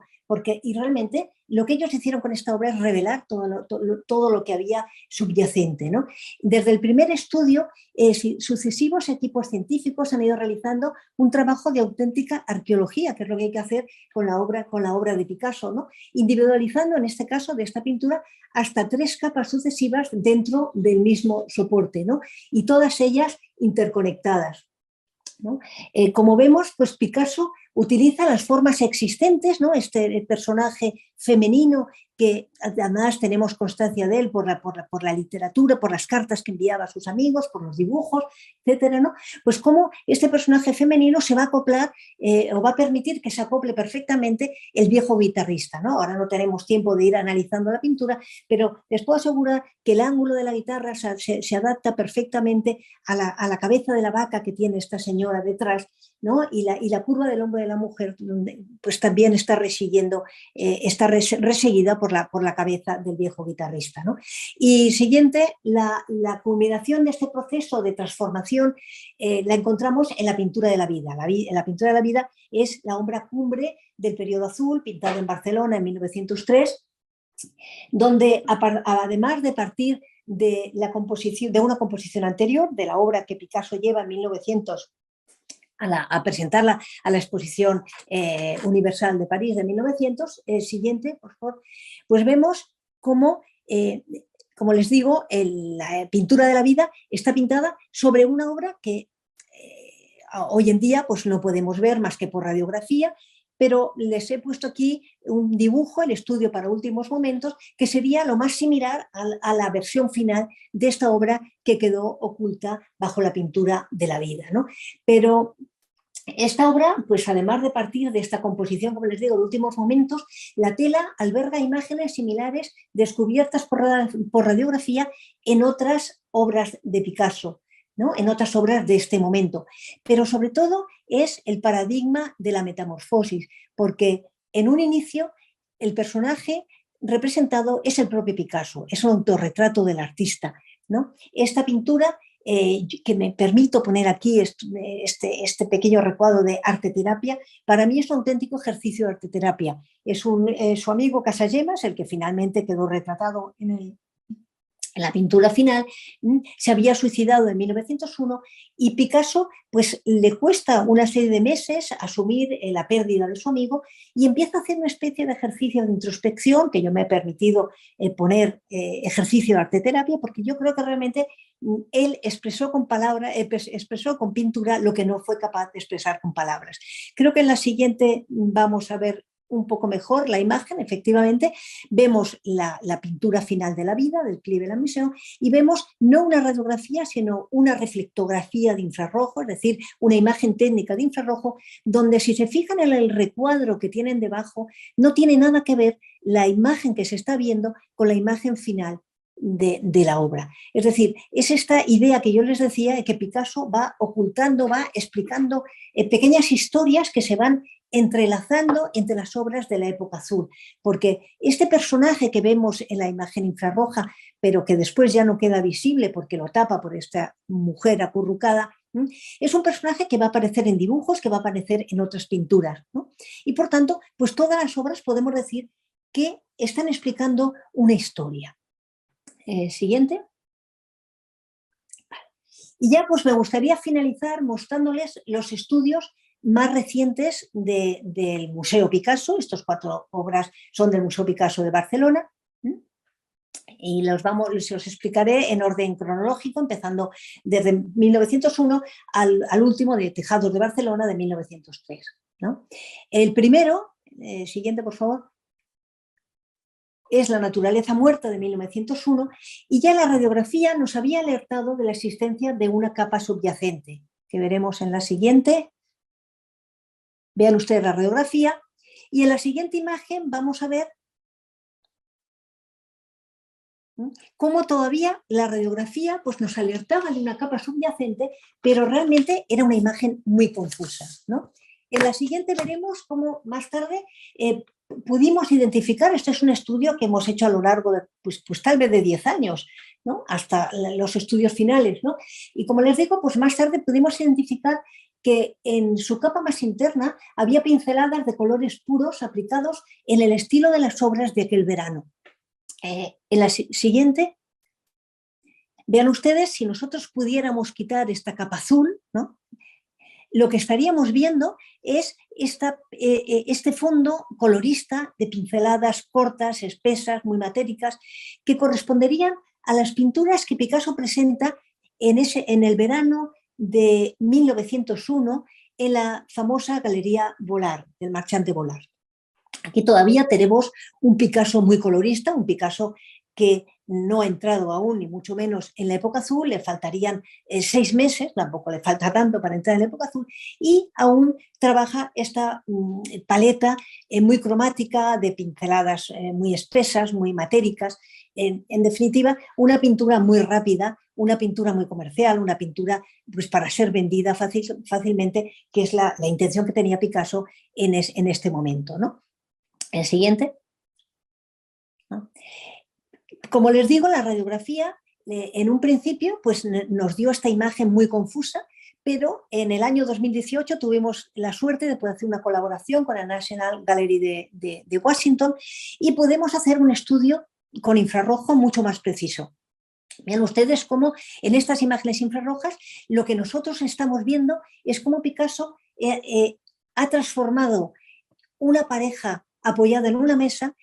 Speaker 1: y realmente lo que ellos hicieron con esta obra es revelar todo lo que había subyacente, ¿no? Desde el primer estudio, sucesivos equipos científicos han ido realizando un trabajo de auténtica arqueología, que es lo que hay que hacer con la obra de Picasso, ¿no? Individualizando, en este caso, de esta pintura, hasta 3 capas sucesivas dentro del mismo soporte, ¿no? Y todas ellas interconectadas, ¿no? Como vemos, pues Picasso utiliza las formas existentes, ¿no? Este personaje femenino que además tenemos constancia de él por la literatura, por las cartas que enviaba a sus amigos, por los dibujos, etcétera, ¿no? Pues cómo este personaje femenino se va a acoplar o va a permitir que se acople perfectamente el viejo guitarrista, ¿no? Ahora no tenemos tiempo de ir analizando la pintura, pero les puedo asegurar que el ángulo de la guitarra se adapta perfectamente a la cabeza de la vaca que tiene esta señora detrás, ¿no? Y la curva del hombro de la mujer pues también está reseguida por la cabeza del viejo guitarrista, ¿no? Y siguiente, la culminación de este proceso de transformación la encontramos en la pintura de la vida. La pintura de la vida es la obra cumbre del periodo azul, pintado en Barcelona en 1903, donde además de partir de una composición anterior, de la obra que Picasso lleva en 1900 a presentarla a la Exposición Universal de París de 1900, siguiente, por favor, pues vemos cómo, como les digo, la pintura de la vida está pintada sobre una obra que hoy en día pues no podemos ver más que por radiografía, pero les he puesto aquí un dibujo, el estudio para últimos momentos, que sería lo más similar a la versión final de esta obra que quedó oculta bajo la pintura de la vida, ¿no? Pero esta obra, pues además de partir de esta composición, como les digo, de últimos momentos, la tela alberga imágenes similares descubiertas por radiografía en otras obras de Picasso, ¿no? En otras obras de este momento. Pero sobre todo es el paradigma de la metamorfosis, porque en un inicio el personaje representado es el propio Picasso, es un autorretrato del artista, ¿no? Esta pintura que me permito poner aquí este pequeño recuadro de arte terapia, para mí es un auténtico ejercicio de arte terapia. Es su amigo Casagemas, el que finalmente quedó retratado en la pintura final, se había suicidado en 1901 y Picasso pues le cuesta una serie de meses asumir la pérdida de su amigo y empieza a hacer una especie de ejercicio de introspección que yo me he permitido poner ejercicio de arte terapia porque yo creo que realmente él expresó con pintura lo que no fue capaz de expresar con palabras. Creo que en la siguiente vamos a ver un poco mejor la imagen, efectivamente, vemos la pintura final de la vida, del Clive de la Misión, y vemos no una radiografía, sino una reflectografía de infrarrojo, es decir, una imagen técnica de infrarrojo, donde si se fijan en el recuadro que tienen debajo, no tiene nada que ver la imagen que se está viendo con la imagen final de la obra. Es decir, es esta idea que yo les decía de que Picasso va ocultando, va explicando pequeñas historias que se van entrelazando entre las obras de la época azul, porque este personaje que vemos en la imagen infrarroja, pero que después ya no queda visible porque lo tapa por esta mujer acurrucada, es un personaje que va a aparecer en dibujos, que va a aparecer en otras pinturas, ¿no? Y por tanto, pues todas las obras podemos decir que están explicando una historia. Siguiente. Y ya pues me gustaría finalizar mostrándoles los estudios más recientes del Museo Picasso. Estas 4 obras son del Museo Picasso de Barcelona. Y los explicaré en orden cronológico, empezando desde 1901 al último de Tejados de Barcelona de 1903, ¿no? El primero, siguiente por favor. es La naturaleza muerta de 1901 y ya la radiografía nos había alertado de la existencia de una capa subyacente, que veremos en la siguiente. Vean ustedes la radiografía y en la siguiente imagen vamos a ver cómo todavía la radiografía pues, nos alertaba de una capa subyacente, pero realmente era una imagen muy confusa, ¿no? En la siguiente veremos cómo más tarde pudimos identificar, este es un estudio que hemos hecho a lo largo de, pues tal vez de 10 años, ¿no? Hasta los estudios finales, ¿no? Y como les digo, pues más tarde pudimos identificar que en su capa más interna había pinceladas de colores puros aplicados en el estilo de las obras de aquel verano. En la siguiente, vean ustedes, si nosotros pudiéramos quitar esta capa azul, ¿no? Lo que estaríamos viendo es este fondo colorista de pinceladas cortas, espesas, muy matéricas, que corresponderían a las pinturas que Picasso presenta en el verano de 1901 en la famosa Galería Vollard, del marchante Vollard. Aquí todavía tenemos un Picasso muy colorista, un Picasso que no ha entrado aún, ni mucho menos en la época azul, le faltarían 6 meses, tampoco le falta tanto para entrar en la época azul, y aún trabaja esta paleta muy cromática, de pinceladas muy espesas, muy matéricas, en definitiva, una pintura muy rápida, una pintura muy comercial, una pintura pues, para ser vendida fácilmente, que es la intención que tenía Picasso en este momento, ¿no? El siguiente. ¿No? Como les digo, la radiografía en un principio pues, nos dio esta imagen muy confusa, pero en el año 2018 tuvimos la suerte de poder hacer una colaboración con la National Gallery de Washington y podemos hacer un estudio con infrarrojo mucho más preciso. Vean ustedes cómo en estas imágenes infrarrojas lo que nosotros estamos viendo es cómo Picasso ha transformado una pareja apoyada en una mesa,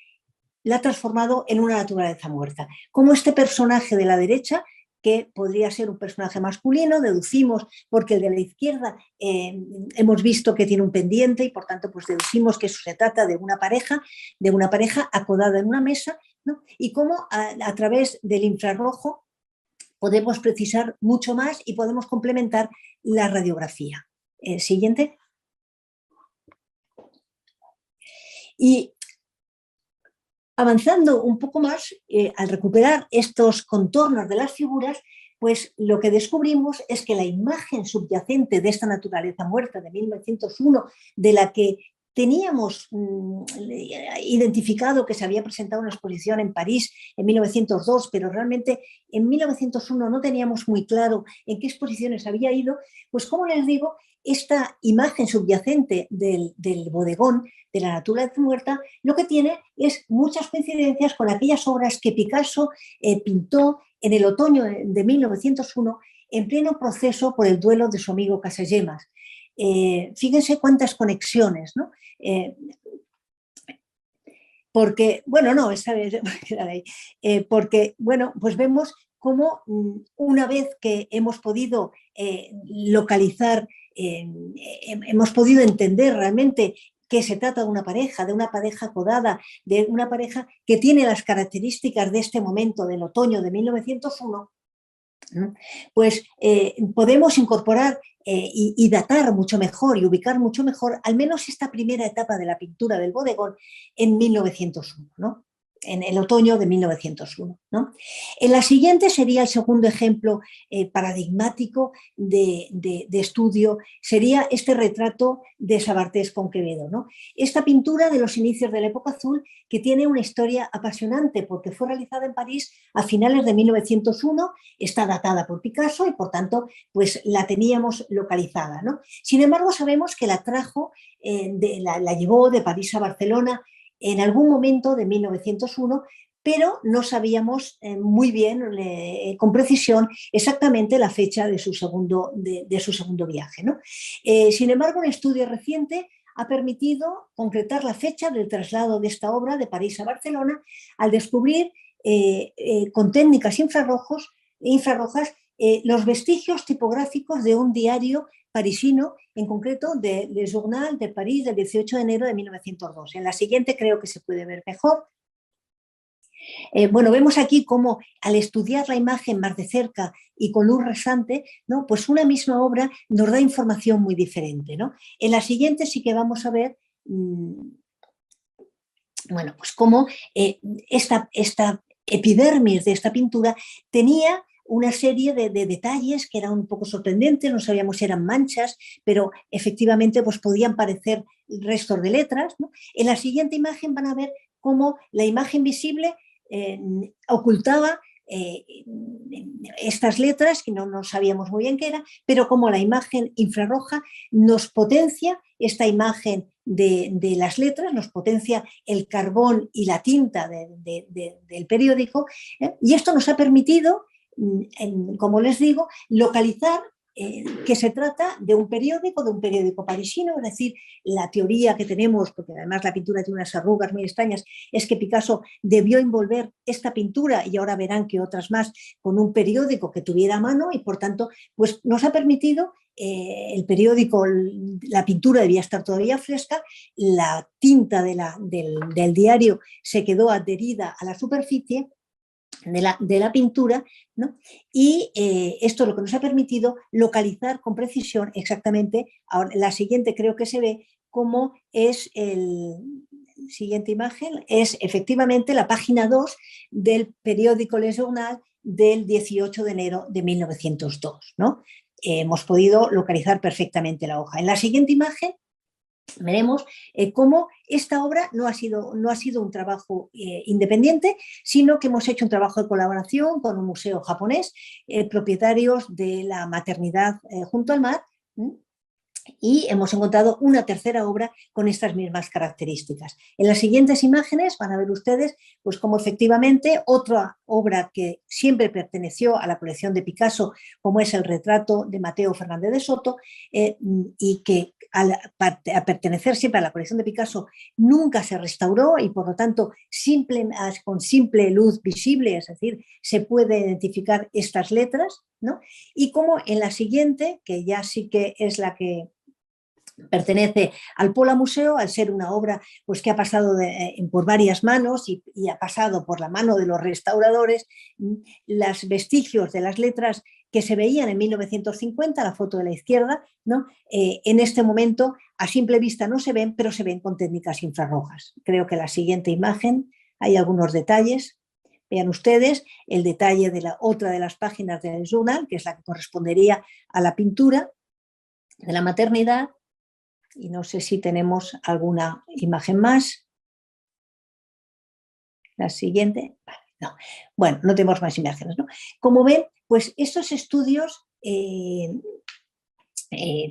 Speaker 1: la ha transformado en una naturaleza muerta. Como este personaje de la derecha, que podría ser un personaje masculino, deducimos, porque el de la izquierda hemos visto que tiene un pendiente y por tanto pues deducimos que eso se trata de una pareja acodada en una mesa, ¿no? Y cómo a través del infrarrojo podemos precisar mucho más y podemos complementar la radiografía. Siguiente. Y avanzando un poco más, al recuperar estos contornos de las figuras, pues lo que descubrimos es que la imagen subyacente de esta naturaleza muerta de 1901, de la que teníamos identificado que se había presentado una exposición en París en 1902, pero realmente en 1901 no teníamos muy claro en qué exposiciones había ido, pues como les digo, esta imagen subyacente del bodegón, de la naturaleza muerta, lo que tiene es muchas coincidencias con aquellas obras que Picasso pintó en el otoño de 1901 en pleno proceso por el duelo de su amigo Casagemas. Fíjense cuántas conexiones, ¿no? Porque, bueno, no, esta vez, porque, bueno, pues vemos cómo una vez que hemos podido localizar, hemos podido entender realmente que se trata de una pareja acodada, de una pareja que tiene las características de este momento del otoño de 1901, pues podemos incorporar y datar mucho mejor y ubicar mucho mejor al menos esta primera etapa de la pintura del bodegón en 1901, ¿no? En el otoño de 1901, ¿no? En la siguiente sería el segundo ejemplo paradigmático de estudio, sería este retrato de Sabartés con Quevedo, ¿no? Esta pintura de los inicios de la época azul que tiene una historia apasionante porque fue realizada en París a finales de 1901, está datada por Picasso y por tanto pues la teníamos localizada, ¿no? Sin embargo sabemos que la trajo, la llevó de París a Barcelona en algún momento de 1901, pero no sabíamos muy bien, con precisión, exactamente la fecha de su segundo viaje, ¿no? Sin embargo, un estudio reciente ha permitido concretar la fecha del traslado de esta obra de París a Barcelona al descubrir con técnicas infrarrojas los vestigios tipográficos de un diario parisino, en concreto de Le Journal de París del 18 de enero de 1902. En la siguiente creo que se puede ver mejor. Bueno, vemos aquí cómo al estudiar la imagen más de cerca y con luz rasante, ¿no? Pues una misma obra nos da información muy diferente, ¿no? En la siguiente sí que vamos a ver, bueno, pues cómo esta epidermis de esta pintura tenía una serie de detalles que eran un poco sorprendentes, no sabíamos si eran manchas, pero efectivamente pues podían parecer restos de letras, ¿no? En la siguiente imagen van a ver cómo la imagen visible ocultaba estas letras, que no sabíamos muy bien qué era, pero como la imagen infrarroja nos potencia esta imagen de las letras, nos potencia el carbón y la tinta del periódico, y esto nos ha permitido, como les digo, localizar que se trata de un periódico parisino, es decir, la teoría que tenemos, porque además la pintura tiene unas arrugas muy extrañas, es que Picasso debió envolver esta pintura, y ahora verán que otras más, con un periódico que tuviera a mano, y por tanto pues nos ha permitido, el periódico, la pintura debía estar todavía fresca, la tinta del diario se quedó adherida a la superficie de la pintura, ¿no? Y esto es lo que nos ha permitido localizar con precisión exactamente, ahora, la siguiente creo que se ve cómo es siguiente imagen, es efectivamente la página 2 del periódico Le Journal del 18 de enero de 1902, ¿no? Hemos podido localizar perfectamente la hoja. En la siguiente imagen veremos cómo esta obra no ha sido un trabajo independiente, sino que hemos hecho un trabajo de colaboración con un museo japonés, propietarios de la maternidad junto al mar, y hemos encontrado una tercera obra con estas mismas características. En las siguientes imágenes van a ver ustedes pues cómo efectivamente otra obra que siempre perteneció a la colección de Picasso, como es el retrato de Mateo Fernández de Soto, y que al pertenecer siempre a la colección de Picasso nunca se restauró, y por lo tanto con simple luz visible, es decir, se puede identificar estas letras, ¿no? Y como en la siguiente, que ya sí que es la que pertenece al Pola Museo, al ser una obra pues, que ha pasado por varias manos y ha pasado por la mano de los restauradores, los vestigios de las letras que se veían en 1950, la foto de la izquierda, ¿no? En este momento a simple vista no se ven, pero se ven con técnicas infrarrojas. Creo que la siguiente imagen hay algunos detalles. Vean ustedes el detalle de la otra de las páginas del journal, que es la que correspondería a la pintura de la maternidad. Y no sé si tenemos alguna imagen más. La siguiente. No. Bueno, no tenemos más imágenes, ¿no? Como ven, pues estos estudios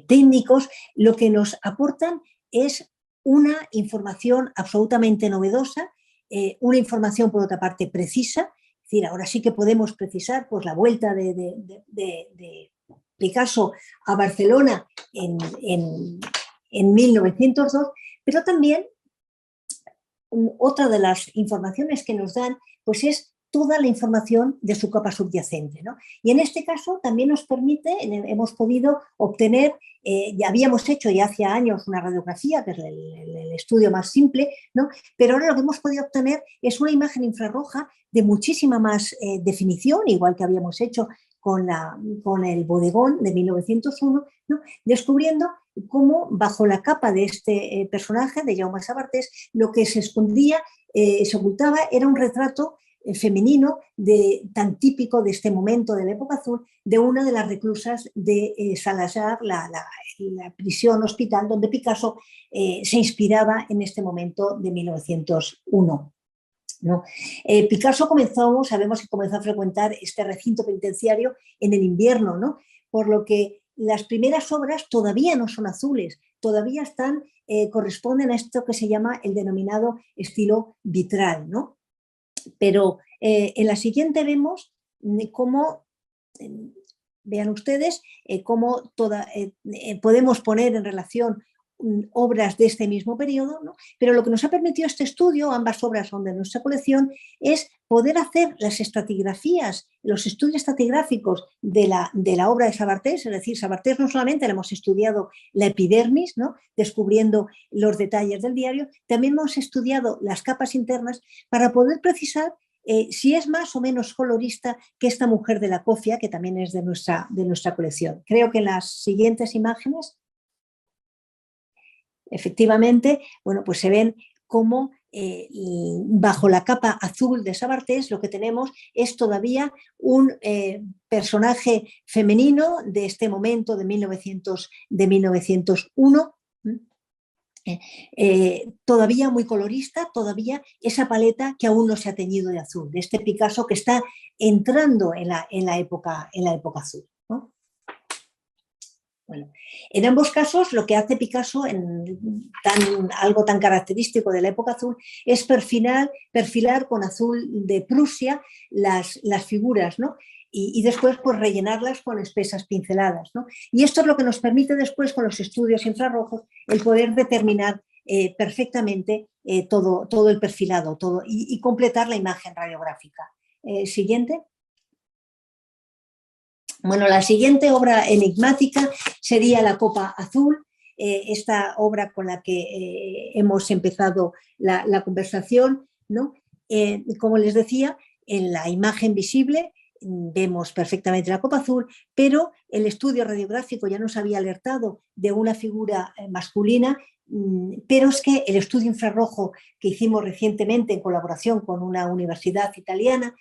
Speaker 1: técnicos lo que nos aportan es una información absolutamente novedosa, una información por otra parte precisa. Es decir, ahora sí que podemos precisar pues, la vuelta de Picasso a Barcelona en 1902, pero también otra de las informaciones que nos dan pues es toda la información de su capa subyacente, ¿no? Y en este caso también nos permite, hemos podido obtener, ya habíamos hecho ya hace años una radiografía, que es el estudio más simple, ¿no? Pero ahora lo que hemos podido obtener es una imagen infrarroja de muchísima más definición, igual que habíamos hecho con el bodegón de 1901, ¿no? Descubriendo cómo bajo la capa de este personaje, de Jaume Sabartés, lo que se escondía, se ocultaba, era un retrato femenino tan típico de este momento de la época azul, de una de las reclusas de Salazar, la prisión hospital donde Picasso se inspiraba en este momento de 1901. ¿No? Picasso sabemos que comenzó a frecuentar este recinto penitenciario en el invierno, ¿no? Por lo que las primeras obras todavía no son azules, todavía corresponden a esto que se llama el denominado estilo vitral, ¿no? Pero en la siguiente vemos cómo, vean ustedes, cómo podemos poner en relación obras de este mismo periodo, ¿no? Pero lo que nos ha permitido este estudio, ambas obras son de nuestra colección, es poder hacer las estratigrafías, los estudios estratigráficos de la obra de Sabartés, es decir, Sabartés no solamente le hemos estudiado la epidermis, ¿no? Descubriendo los detalles del diario, también hemos estudiado las capas internas para poder precisar si es más o menos colorista que esta mujer de la cofia, que también es de nuestra colección. Creo que en las siguientes imágenes, efectivamente, bueno, pues se ven cómo bajo la capa azul de Sabartés lo que tenemos es todavía un personaje femenino de este momento de 1901, todavía muy colorista, todavía esa paleta que aún no se ha teñido de azul, de este Picasso que está entrando en la época azul, ¿no? Bueno, en ambos casos lo que hace Picasso, algo tan característico de la época azul, es perfilar con azul de Prusia las figuras, ¿no? Y después pues rellenarlas con espesas pinceladas, ¿no? Y esto es lo que nos permite después con los estudios infrarrojos el poder determinar perfectamente todo el perfilado y completar la imagen radiográfica. Siguiente. Bueno, la siguiente obra enigmática sería La copa azul, esta obra con la que hemos empezado la conversación, ¿no? Como les decía, en la imagen visible vemos perfectamente la copa azul, pero el estudio radiográfico ya nos había alertado de una figura masculina, pero es que el estudio infrarrojo que hicimos recientemente en colaboración con una universidad italiana,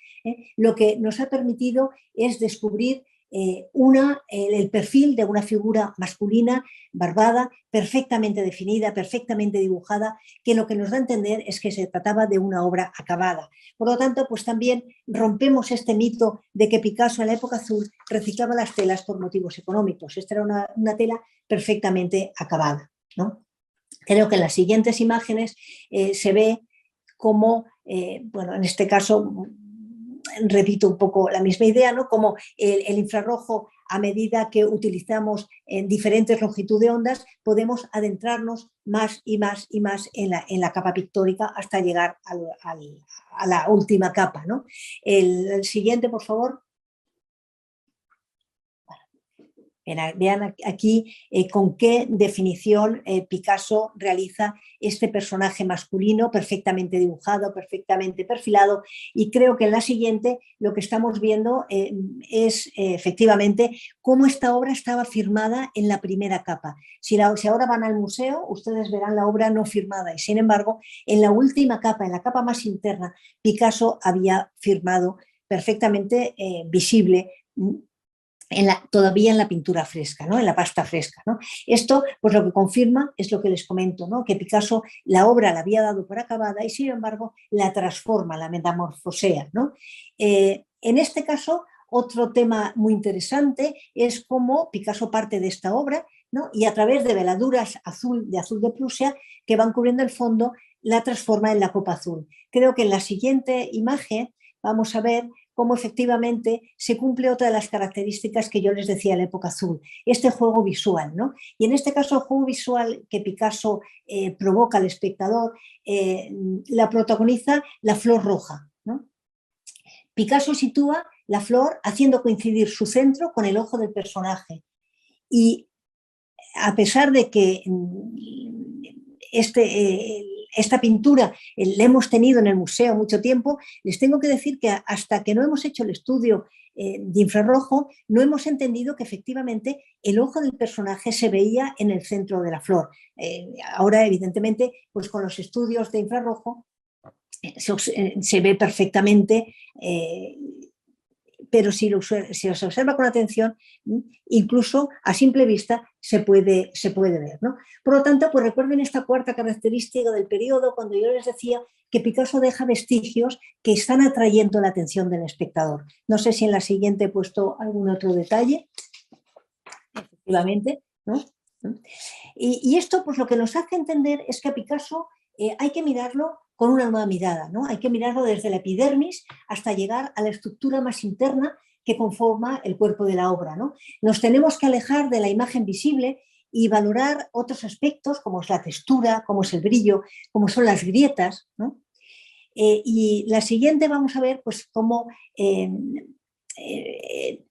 Speaker 1: lo que nos ha permitido es descubrir el perfil de una figura masculina, barbada, perfectamente definida, perfectamente dibujada, que lo que nos da a entender es que se trataba de una obra acabada. Por lo tanto, pues también rompemos este mito de que Picasso en la época azul reciclaba las telas por motivos económicos. Esta era una tela perfectamente acabada, ¿no? Creo que en las siguientes imágenes se ve cómo, bueno, en este caso repito un poco la misma idea, ¿no? Como el infrarrojo, a medida que utilizamos en diferentes longitudes de ondas, podemos adentrarnos más y más y más en la capa pictórica hasta llegar a la última capa, ¿no? El siguiente, por favor. Vean aquí con qué definición Picasso realiza este personaje masculino perfectamente dibujado, perfectamente perfilado, y creo que en la siguiente lo que estamos viendo es efectivamente cómo esta obra estaba firmada en la primera capa. Si ahora van al museo, ustedes verán la obra no firmada y sin embargo en la última capa, en la capa más interna, Picasso había firmado perfectamente visible todavía en la pintura fresca, ¿no? En la pasta fresca, ¿no? Esto, pues lo que confirma es lo que les comento, ¿no? Que Picasso la obra la había dado por acabada y sin embargo la transforma, la metamorfosea, ¿no? En este caso, otro tema muy interesante es cómo Picasso parte de esta obra, ¿no? Y a través de veladuras de azul de Prusia que van cubriendo el fondo, la transforma en la copa azul. Creo que en la siguiente imagen vamos a ver cómo efectivamente se cumple otra de las características que yo les decía en la época azul, este juego visual, ¿no? Y en este caso el juego visual que Picasso provoca al espectador la protagoniza la flor roja, ¿no? Picasso sitúa la flor haciendo coincidir su centro con el ojo del personaje y a pesar de que esta pintura la hemos tenido en el museo mucho tiempo, les tengo que decir que hasta que no hemos hecho el estudio de infrarrojo, no hemos entendido que efectivamente el ojo del personaje se veía en el centro de la flor. Ahora, evidentemente, pues con los estudios de infrarrojo se ve perfectamente, pero si se observa con atención, incluso a simple vista se puede ver, ¿no? Por lo tanto, pues recuerden esta cuarta característica del periodo, cuando yo les decía que Picasso deja vestigios que están atrayendo la atención del espectador. No sé si en la siguiente he puesto algún otro detalle, efectivamente, ¿no? Y esto, pues lo que nos hace entender es que a Picasso hay que mirarlo con una nueva mirada, ¿no? Hay que mirarlo desde la epidermis hasta llegar a la estructura más interna que conforma el cuerpo de la obra, ¿no? Nos tenemos que alejar de la imagen visible y valorar otros aspectos como es la textura, como es el brillo, como son las grietas, ¿no? Y la siguiente vamos a ver pues cómo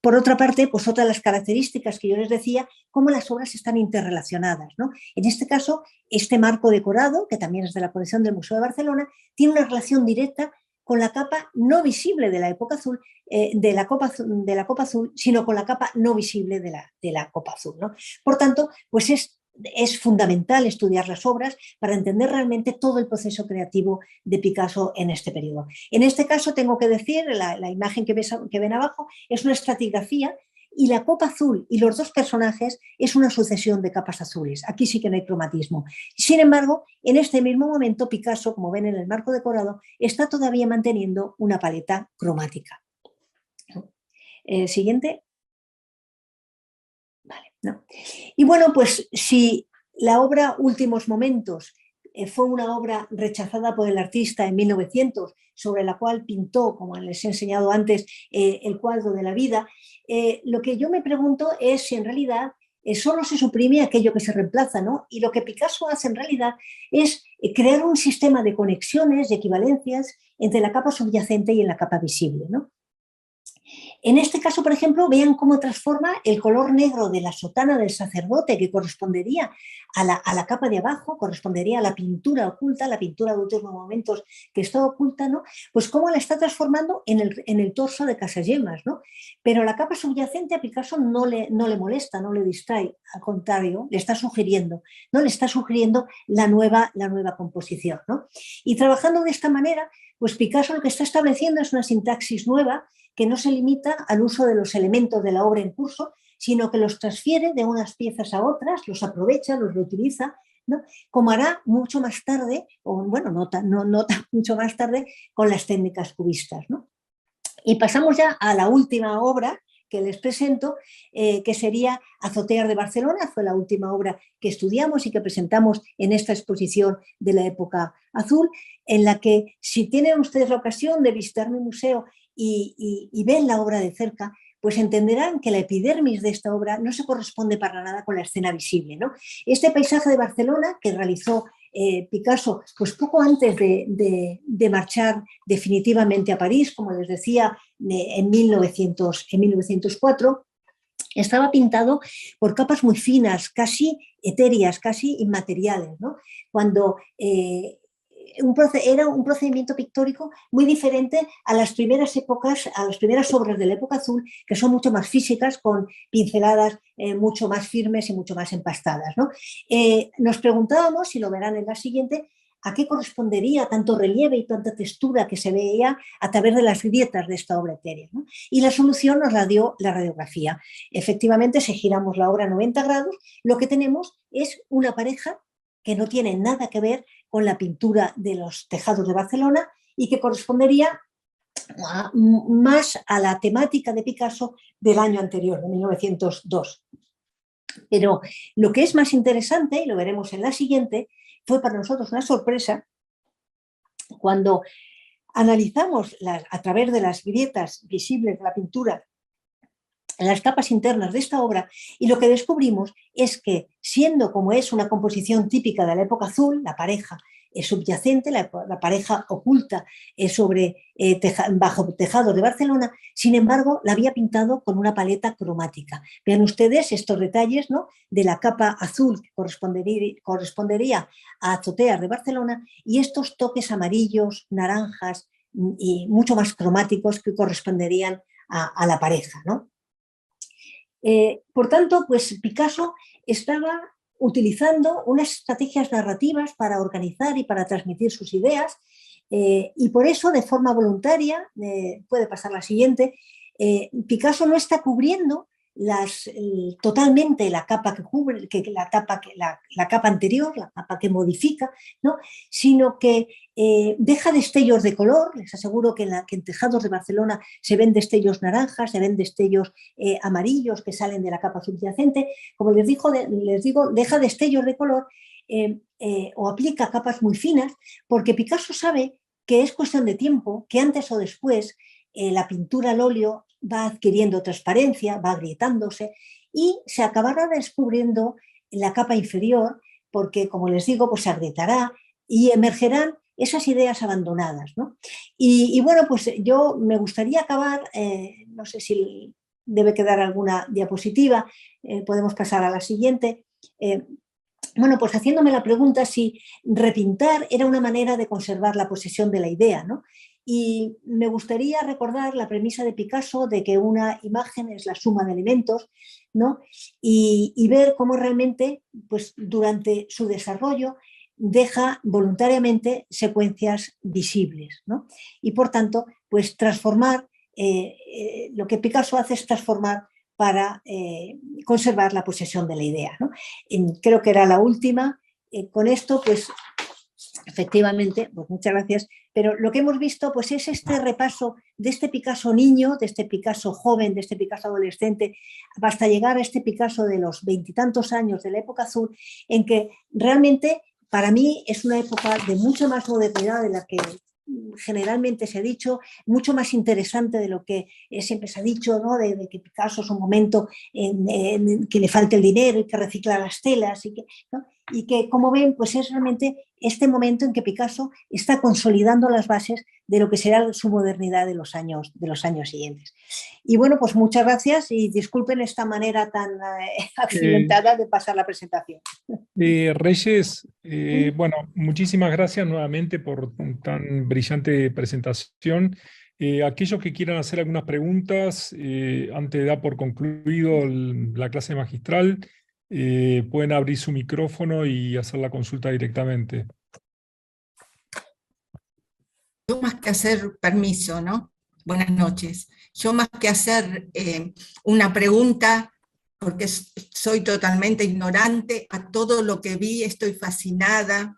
Speaker 1: por otra parte, pues otra de las características que yo les decía, cómo las obras están interrelacionadas, ¿no? En este caso, este marco decorado, que también es de la colección del Museo de Barcelona, tiene una relación directa con la capa no visible de la época azul, de la copa azul, sino con la capa no visible de la copa azul, ¿no? Por tanto, pues es fundamental estudiar las obras para entender realmente todo el proceso creativo de Picasso en este periodo. En este caso tengo que decir, la imagen que ven abajo es una estratigrafía, y la copa azul y los dos personajes es una sucesión de capas azules. Aquí sí que no hay cromatismo. Sin embargo, en este mismo momento Picasso, como ven en el marco decorado, está todavía manteniendo una paleta cromática. Siguiente. Vale, no. Y bueno, pues si la obra Últimos Momentos fue una obra rechazada por el artista en 1900, sobre la cual pintó, como les he enseñado antes, el cuadro de la vida, lo que yo me pregunto es si en realidad solo se suprime aquello que se reemplaza, ¿no? Y lo que Picasso hace en realidad es crear un sistema de conexiones y equivalencias entre la capa subyacente y la capa visible, ¿no? En este caso, por ejemplo, vean cómo transforma el color negro de la sotana del sacerdote, que correspondería a la capa de abajo, correspondería a la pintura oculta, la pintura de Últimos Momentos que está oculta, ¿no? Pues cómo la está transformando en el torso de Casagemas, ¿no? Pero la capa subyacente a Picasso no le molesta, no le distrae, al contrario, le está sugiriendo, ¿no? Le está sugiriendo la nueva composición, ¿no? Y trabajando de esta manera, pues Picasso lo que está estableciendo es una sintaxis nueva que no se limita al uso de los elementos de la obra en curso, sino que los transfiere de unas piezas a otras, los aprovecha, los reutiliza, ¿no? Como hará mucho más tarde, o bueno, no mucho más tarde, con las técnicas cubistas, ¿no? Y pasamos ya a la última obra que les presento, que sería Azoteas de Barcelona. Fue la última obra que estudiamos y que presentamos en esta exposición de la época azul, en la que, si tienen ustedes la ocasión de visitar mi museo y ven la obra de cerca, pues entenderán que la epidermis de esta obra no se corresponde para nada con la escena visible, ¿no? Este paisaje de Barcelona que realizó Picasso, pues poco antes de marchar definitivamente a París, como les decía, en 1904, estaba pintado por capas muy finas, casi etéreas, casi inmateriales, ¿no? Cuando era un procedimiento pictórico muy diferente a las primeras épocas, a las primeras obras de la época azul, que son mucho más físicas, con pinceladas mucho más firmes y mucho más empastadas, ¿no? Nos preguntábamos, y lo verán en la siguiente, a qué correspondería tanto relieve y tanta textura que se veía a través de las grietas de esta obra etérea, ¿no? Y la solución nos la dio la radiografía. Efectivamente, si giramos la obra 90 grados, lo que tenemos es una pareja que no tiene nada que ver con la pintura de los tejados de Barcelona y que correspondería más a la temática de Picasso del año anterior, de 1902. Pero lo que es más interesante, y lo veremos en la siguiente, fue para nosotros una sorpresa cuando analizamos a través de las grietas visibles de la pintura las capas internas de esta obra, y lo que descubrimos es que, siendo como es una composición típica de la época azul, la pareja subyacente, la pareja oculta bajo tejados de Barcelona, sin embargo, la había pintado con una paleta cromática. Vean ustedes estos detalles, ¿no?, de la capa azul que correspondería a Azoteas de Barcelona, y estos toques amarillos, naranjas y mucho más cromáticos que corresponderían a la pareja, ¿no? Por tanto, pues Picasso estaba utilizando unas estrategias narrativas para organizar y para transmitir sus ideas, y por eso, de forma voluntaria, puede pasar la siguiente, Picasso no está cubriendo totalmente la capa que cubre, la capa anterior, la capa que modifica, ¿no?, sino que deja destellos de color. Les aseguro que en tejados de Barcelona se ven destellos naranjas, se ven destellos amarillos que salen de la capa subyacente. Como les digo, deja destellos de color o aplica capas muy finas, porque Picasso sabe que es cuestión de tiempo, que antes o después la pintura al óleo va adquiriendo transparencia, va agrietándose y se acabará descubriendo la capa inferior, porque, como les digo, pues se agrietará y emergerán esas ideas abandonadas, ¿no? Y bueno, pues yo me gustaría acabar, no sé si debe quedar alguna diapositiva, podemos pasar a la siguiente. Bueno, pues haciéndome la pregunta si repintar era una manera de conservar la posesión de la idea, ¿no? Y me gustaría recordar la premisa de Picasso de que una imagen es la suma de elementos, ¿no? Y ver cómo realmente, pues, durante su desarrollo deja voluntariamente secuencias visibles, ¿no? Y por tanto, pues transformar, lo que Picasso hace es transformar para conservar la posesión de la idea, ¿no? Creo que era la última. Con esto, pues, efectivamente, pues muchas gracias, pero lo que hemos visto pues es este repaso de este Picasso niño, de este Picasso joven, de este Picasso adolescente, hasta llegar a este Picasso de los veintitantos años de la época azul, en que realmente para mí es una época de mucha más modernidad de la que generalmente se ha dicho, mucho más interesante de lo que siempre se ha dicho, ¿no? De que Picasso es un momento en que le falta el dinero y que recicla las telas, ¿no? Y que, como ven, pues es realmente este momento en que Picasso está consolidando las bases de lo que será su modernidad de los años siguientes. Y bueno, pues muchas gracias y disculpen esta manera tan accidentada de pasar la presentación.
Speaker 2: Reyes, bueno, muchísimas gracias nuevamente por tan brillante presentación. Aquellos que quieran hacer algunas preguntas, antes de dar por concluido la clase magistral, pueden abrir su micrófono y hacer la consulta directamente.
Speaker 3: Yo más que hacer, permiso, ¿no? Buenas noches. Yo más que hacer una pregunta, porque soy totalmente ignorante a todo lo que vi, estoy fascinada,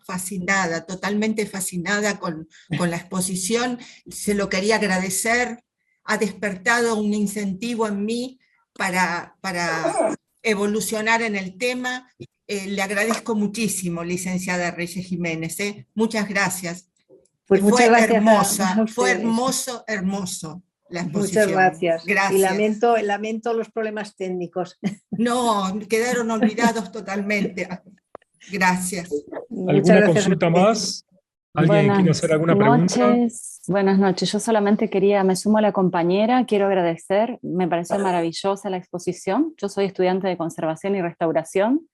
Speaker 3: totalmente fascinada con la exposición, se lo quería agradecer, ha despertado un incentivo en mí para evolucionar en el tema. Le agradezco muchísimo, licenciada Reyes Jiménez, muchas gracias.
Speaker 1: Pues muchas gracias
Speaker 3: hermosa, fue hermoso la exposición.
Speaker 1: Muchas gracias.
Speaker 3: Gracias.
Speaker 1: Y lamento los problemas técnicos.
Speaker 3: No, quedaron olvidados totalmente. Gracias.
Speaker 2: ¿Alguna consulta más? ¿Alguien quiere hacer alguna pregunta?
Speaker 4: Buenas noches. Yo solamente me sumo a la compañera, quiero agradecer, me pareció maravillosa la exposición. Yo soy estudiante de conservación y restauración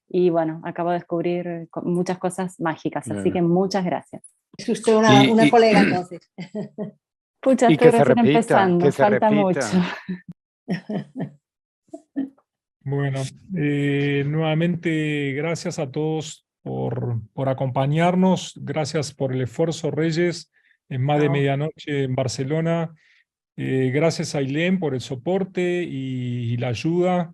Speaker 4: y bueno, acabo de descubrir muchas cosas mágicas, así que muchas gracias.
Speaker 1: Es usted una colega entonces.
Speaker 4: Pucha, estoy recién empezando, falta mucho.
Speaker 2: Bueno, nuevamente gracias a todos por acompañarnos, gracias por el esfuerzo, Reyes, en más de medianoche en Barcelona. Gracias a Ailén por el soporte y la ayuda,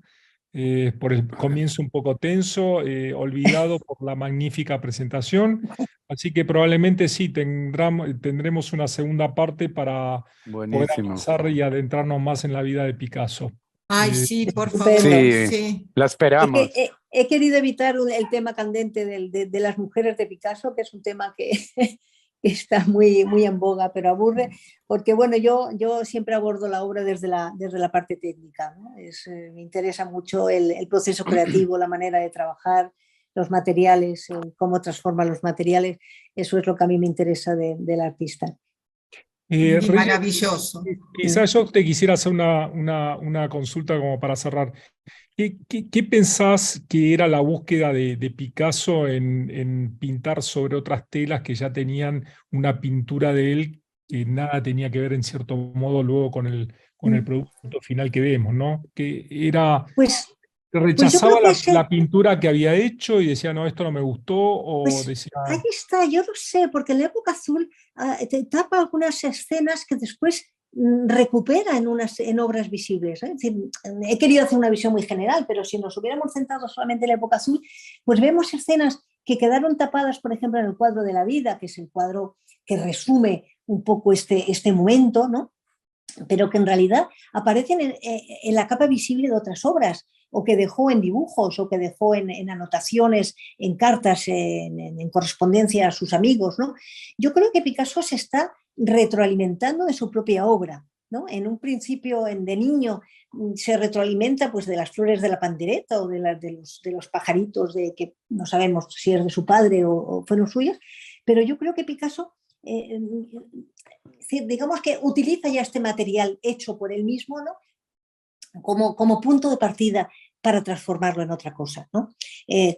Speaker 2: por el comienzo un poco tenso, olvidado por la magnífica presentación. Así que probablemente sí tendremos una segunda parte para poder avanzar y adentrarnos más en la vida de Picasso.
Speaker 3: Ay, sí, por favor.
Speaker 5: Sí, la esperamos.
Speaker 1: Es que he querido evitar el tema candente de las mujeres de Picasso, que es un tema que está muy, muy en boga, pero aburre, porque bueno, yo siempre abordo la obra desde la parte técnica, ¿no? Me interesa mucho el proceso creativo, la manera de trabajar, los materiales, cómo transforma los materiales, eso es lo que a mí me interesa del artista.
Speaker 3: Maravilloso.
Speaker 2: Quizás yo te quisiera hacer una consulta como para cerrar. ¿Qué pensás que era la búsqueda de Picasso en pintar sobre otras telas que ya tenían una pintura de él que nada tenía que ver en cierto modo luego con el producto final que vemos, ¿no? Que era... ¿Rechazaba la pintura que había hecho y decía, no, esto no me gustó? O decía...
Speaker 1: Ahí está, yo no sé, porque en la época azul te tapa algunas escenas que después recupera en obras visibles, ¿eh? Es decir, he querido hacer una visión muy general, pero si nos hubiéramos centrado solamente en la época azul, pues vemos escenas que quedaron tapadas, por ejemplo, en el cuadro de la vida, que es el cuadro que resume un poco este momento, ¿no? Pero que en realidad aparecen en la capa visible de otras obras, o que dejó en dibujos, o que dejó en anotaciones, en cartas, en correspondencia a sus amigos, ¿no? Yo creo que Picasso se está retroalimentando de su propia obra, ¿no? En un principio, de niño, se retroalimenta pues, de las flores de la pandereta o de los pajaritos que no sabemos si es de su padre o fueron suyas, pero yo creo que Picasso... digamos que utiliza ya este material hecho por él mismo, ¿no? Como punto de partida para transformarlo en otra cosa, ¿no?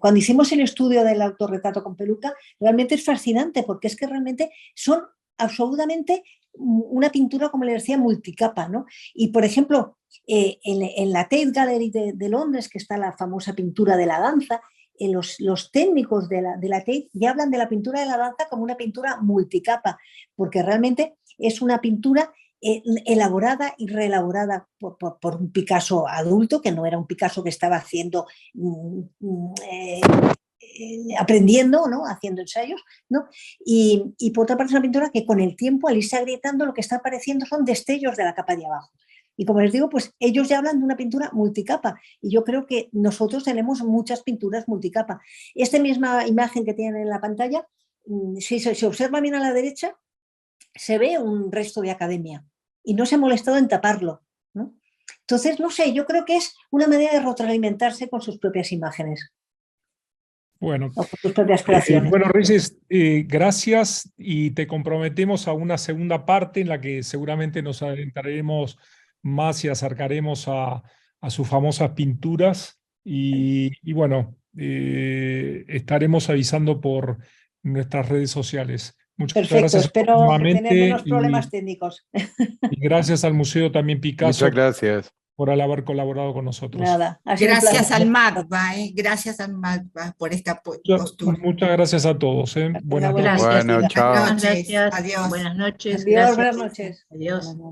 Speaker 1: Cuando hicimos el estudio del autorretrato con peluca, realmente es fascinante porque es que realmente son absolutamente una pintura, como les decía, multicapa, ¿no? Y, por ejemplo, en la Tate Gallery de Londres, que está la famosa pintura de la danza, los técnicos de la Tate ya hablan de la pintura de la danza como una pintura multicapa, porque realmente es una pintura elaborada y reelaborada por un Picasso adulto, que no era un Picasso que estaba haciendo, aprendiendo, ¿no? Haciendo ensayos, ¿no? Y por otra parte es una pintura que con el tiempo, al irse agrietando, lo que está apareciendo son destellos de la capa de abajo. Y como les digo, pues ellos ya hablan de una pintura multicapa, y yo creo que nosotros tenemos muchas pinturas multicapa. Esta misma imagen que tienen en la pantalla, si se observa bien a la derecha, se ve un resto de academia y no se ha molestado en taparlo, ¿no? Entonces, no sé, yo creo que es una manera de retroalimentarse con sus propias imágenes.
Speaker 2: Bueno,
Speaker 1: O con sus propias creaciones.
Speaker 2: Bueno, Reyes, gracias, y te comprometemos a una segunda parte en la que seguramente nos adentraremos más y acercaremos a sus famosas pinturas y bueno, estaremos avisando por nuestras redes sociales. Muchas
Speaker 1: Perfecto,
Speaker 2: gracias
Speaker 1: espero
Speaker 2: nuevamente
Speaker 1: tener menos problemas técnicos.
Speaker 2: y gracias al Museo también Picasso
Speaker 5: Muchas gracias.
Speaker 2: por haber colaborado con nosotros.
Speaker 1: Nada, ha sido un
Speaker 3: Gracias
Speaker 1: placer.
Speaker 3: al MACBA, gracias al MACBA por esta postura.
Speaker 2: Muchas gracias a todos. Buenas noches.
Speaker 6: Gracias.
Speaker 5: Bueno, chao.
Speaker 3: Buenas noches.
Speaker 6: Gracias.
Speaker 3: Adiós.
Speaker 6: Buenas noches.
Speaker 1: Adiós,
Speaker 6: Gracias.
Speaker 1: buenas noches.
Speaker 6: Adiós.
Speaker 4: Buenas noches.